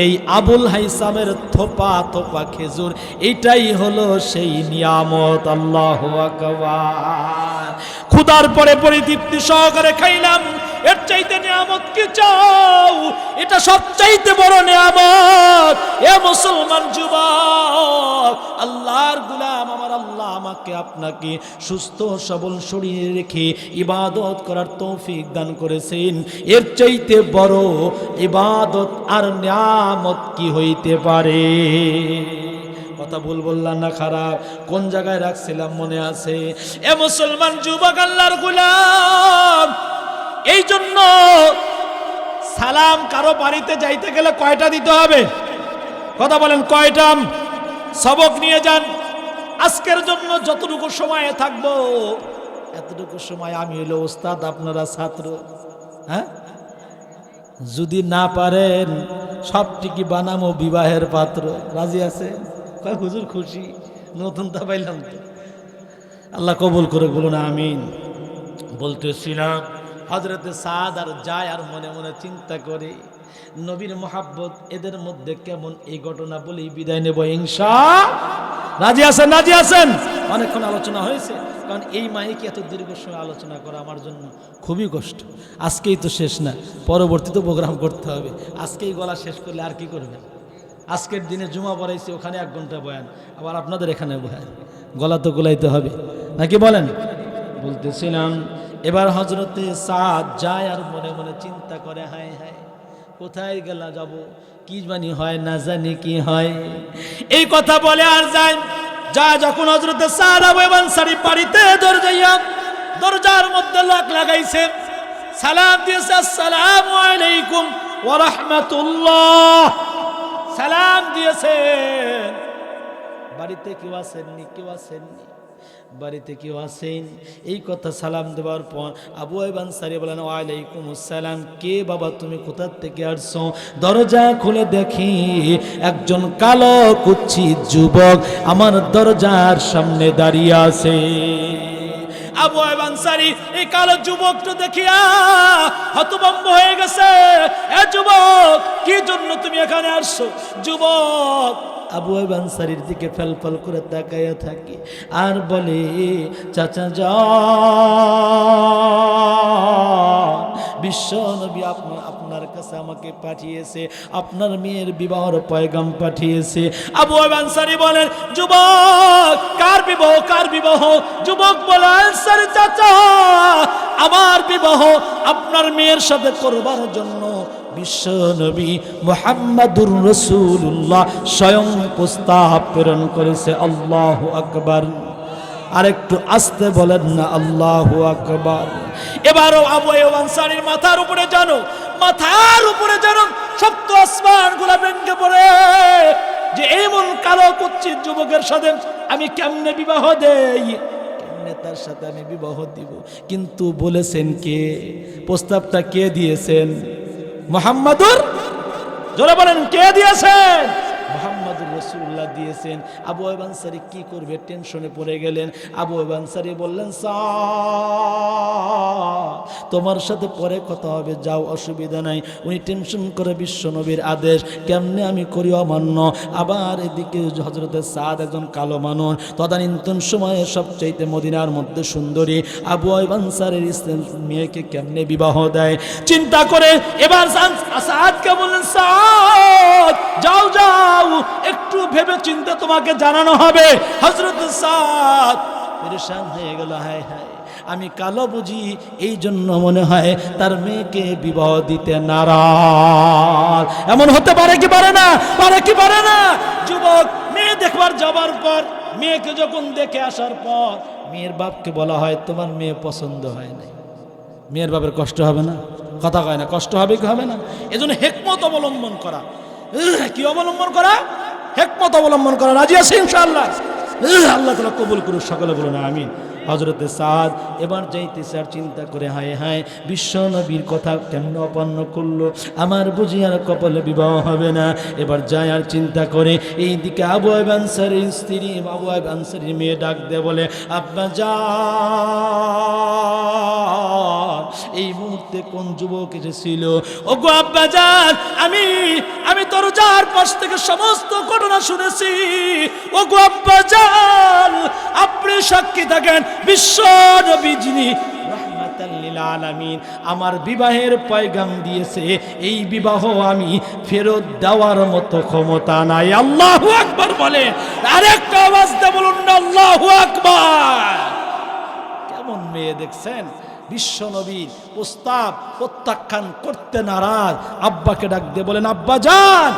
এই আবুল হাইসামের থোপা থোপা খেজুর, এটাই হলো সেই নিয়ামত। আল্লাহু আকবার। ক্ষুধার পরে পরিতৃপ্তি সহকারে খাইলাম, এর চাইতে নিয়ামত কি চাও? এটা সবচাইতে বড় নিয়ামত। এ মুসলমান যুবক, আল্লাহর গোলাম, আমার আল্লাহ আমাকে আপনাকে সুস্থ সবল শরীরে রেখে ইবাদত করার তৌফিক দান করেছেন। এর চাইতে বড় ইবাদত আর নিয়ামত কি হইতে পারে? কথা ভুল বললাম না খারাপ? কোন জায়গায় রাখছিলাম মনে আছে? এ মুসলমান যুবক, আল্লাহর গোলাম, এই জন্য সালাম কারো বাড়িতে যাইতে গেলে কয়টা দিতে হবে? কথা বলেন, কয়টা? সবক নিয়ে যান। আজকের জন্য যতটুকু সময় থাকবো, এতটুকু সময় আমি হলো ওস্তাদ, আপনারা ছাত্র। হ্যাঁ, যদি না পারেন সবটিকে বানামো বিবাহের পাত্র। রাজি আছে? হুজুর খুশি, নতুন তা পাইলাম তো। আল্লাহ কবুল করে বলুন আমিন। বলতেছিলাম হযরতে সাদ আর যায় আর মনে মনে চিন্তা করে নবীর মোহাব্বত এদের মধ্যে কেমন, এই ঘটনা বলেই বিদায় নেব ইনশাআল্লাহ। রাজি আছেন? রাজি আছেন? অনেকক্ষণ আলোচনা হয়েছে, কারণ এই মাইকে এত দীর্ঘ সময় আলোচনা করা আমার জন্য খুবই কষ্ট। আজকেই তো শেষ না, পরবর্তীতে প্রোগ্রাম করতে হবে। আজকেই গলা শেষ করলে আর কি করবেন? আজকের দিনে জুমা পড়াইছি, ওখানে 1 ঘন্টা বয়ান, আবার আপনাদের এখানে বয়ান, গলা তো গোলাইতে হবে নাকি বলেন? বলতেছিলাম এবার হযরতে সাদ যায় আর মনে মনে চিন্তা করে, হায় হায় কোথায় গেলা যাব, কি জানি হয়, না জানি কি হয়। এই কথা বলে আর যায়। যা যখন হযরতে সাদ আবু আনসারী বাড়িতে দরজার মধ্যে লক লাগাইছে, সালাম দিয়েছে, আসসালামু আলাইকুম ওয়া রাহমাতুল্লাহ, সালাম দিয়েছেন। বাড়িতে কেউ আসেননি? কেউ আসেননি? বাড়িতে কেউ আসেন? এই কথা সালাম দেওয়ার পর আবু আইয়ুব আনসারী বলেন, ওয়ালাইকুম আসসালাম। কে বাবা তুমি, কোথা থেকে আসছো? দরজা খুলে দেখি একজন কালো কুচ্ছিত যুবক আমার দরজার সামনে দাঁড়িয়ে আছে। আবু আইয়ুব আনসারী এই কালো যুবকটা দেখিয়া হতভম্ব হয়ে গেছে। এ যুবক, কি জন্য তুমি এখানে আসছো? যুবক আবু আইয়ুব আনসারীর দিকে ফেলফেল করে তাকাইয়া থাকে আর বলে, চাচা যান, বিশ্ব নবী আপনার কাছে আমাকে পাঠিয়েছে, আপনার মেয়ের বিবাহের পয়গাম পাঠিয়েছে। আবু আইয়ুব আনসারী বলেন, যুবক কার বিবাহ? কার বিবাহ? যুবক বলে, আনসারী চাচা, আমার বিবাহ আপনার মেয়ের সাথে করবার জন্য বিশ্ব নবী মুহাম্মাদুর রাসূলুল্লাহ স্বয়ং প্রস্তাব প্রেরণ করেছে। আল্লাহু আকবার। আরেকটু আস্তে বলেন না, আল্লাহু আকবার। এবারও আবু আইয়ুব আনসারীর মাথার উপরে যেন সপ্ত আসমানগুলো ভেঙে পড়ে, যে এমন কালো কুচ্ছিত যুবকের সাথে আমি কেমনে বিবাহ দেই, কেমনে তার সাথে আমি বিবাহ দিব। কিন্তু বলেছেন কে? প্রস্তাবটা কে দিয়েছেন? মুহাম্মাদুর, জোরে বলেন কে দিয়েছেন? মুহাম্মদুর রাসূলুল্লাহ দিয়েছেন। আবু আইয়ুব আনসারী কি করবে, টেনশনে পড়ে গেলেন। আবু আইয়ুব আনসারী বললেন, তোমার সাথে পরে কথা হবে, যাও, অসুবিধা নাই। উনি টেনশন করে বিশ্ব নবীর আদেশ কেমনে আমি করি অমান্য। আবার এদিকে হযরতে সাদ একজন কালো মানুষ, তদানীন্তন সময়ে সবচাইতে মদিনার মধ্যে সুন্দরী আবু আইয়ুব আনসারীর মেয়েকে কেমনে বিবাহ দেয় চিন্তা করে এবার সাদকে বললেন, সাদ যাও যাও, একটু ভেবে চিন্তে তোমাকে জানানো হবে। হযরতে সাদ পেরেশান হয়ে গেল, হায় হায়, আমি কালো বুঝি, এই জন্য মনে হয় তার মেয়েকে বিবাহ দিতে নারাজ। এমন হতে পারে কি পারে না, পারে কি পারে না? যুবক মেয়ে দেখবার যাবার পর, মেয়েকে যখন দেখে আসার পর মেয়ের বাপকে বলা হয়, তোমার মেয়ে পছন্দ হয় না। মেয়ের বাপের কষ্ট হবে না? কথা কয় না, কষ্ট হবে কি হবে না? এজন্য হিকমত অবলম্বন করা। কি অবলম্বন করা? হিকমত অবলম্বন করা। রাজি আছে ইনশাআল্লাহ? আল্লাহ তাআলা কবুল করুন, সকলে বলুন আমিন। হযরতে সাদ এবার যাইতেছে আর চিন্তা করে, হায় হায়, বিশ্ব নবীর কথা কেমন অপন্ন করলো, আমার বুঝি আর কপালে বিবাহ হবে না। এবার যায় আর চিন্তা করে, এইদিকে আবু আইয়ুব আনসারীর স্ত্রী, আবু আইয়ুব আনসারীর মেয়ে ডাক দিয়ে বলে, আব্বা জান, এই মুহূর্তে কোন যুবক এসেছিল? ওগো আব্বা জান, আমি দরজার পাশ থেকে সমস্ত ঘটনা শুনেছি। ওগো আব্বা জান, আপনি সাক্ষী থাকেন, বিশ্ব নবী যিনি রাহমাতাল লিল আলামিন আমার বিবাহের পয়গাম দিয়েছে, এই বিবাহ আমি ফেরত দেওয়ার মতো ক্ষমতা নাই। আল্লাহু আকবার বলে আরেকটা আওয়াজ দিয়ে বলুন না, আল্লাহু আকবার। কেমন মেয়ে দেখছেন? বিশ্ব নবীর প্রস্তাব প্রত্যাখ্যান করতে নারাজ। আব্বাকে ডাক দিয়ে বলেন, আব্বা জান,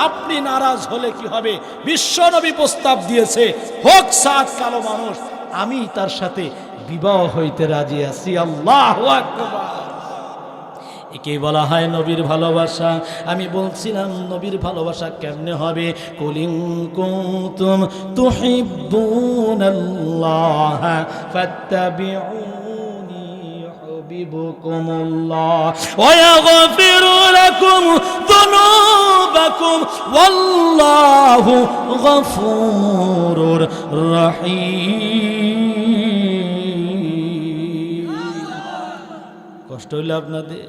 আপনি নারাজ হলে কি হবে? বিশ্ব নবী প্রস্তাব দিয়েছে, হোক সাদ কালো মানুষ, আমি তার সাথে বিবাহ হইতে রাজি আছি। আল্লাহু আকবার। একেই বলা হয় নবীর ভালোবাসা। আমি বলছিলাম নবীর ভালোবাসা কেমনে হবে? কুলিন কুনতুম তুহিব্বুনাল্লাহ ফাত্তাবিউনি ইউহিব্বুকুমুল্লাহ ওয়া ইয়াগফিরু লাকুম যুনুবাকুম ওয়াল্লাহু গফুরুর রহিম। কষ্ট হইল আপনাদের?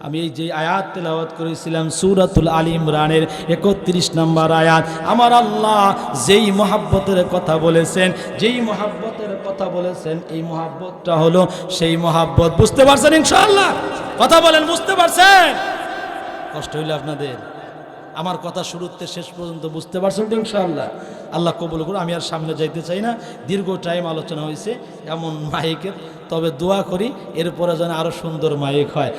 আমি এই যে আয়াত তেলাওয়াত করেছিলাম সূরাতুল আলী ইমরানের 31 নম্বর আয়াত, আমার আল্লাহ যেই মহাব্বতের কথা বলেছেন, যেই মহাব্বতের কথা বলেছেন, এই মহাব্বতটা হলো সেই মহাব্বত। বুঝতে পারছেন ইনশাআল্লাহ? কথা বলেন, বুঝতে পারছেন? কষ্ট হইল আপনাদের? আমার কথা শুরুতে শেষ পর্যন্ত বুঝতে পারছেন তো ইনশাআল্লাহ? আল্লাহ কবুল করুন। আমি আর সামনে যাইতে চাই না, দীর্ঘ টাইম আলোচনা হয়েছে এমন মাইকের। তবে দোয়া করি এরপরে যেন আরো সুন্দর মাইক হয়।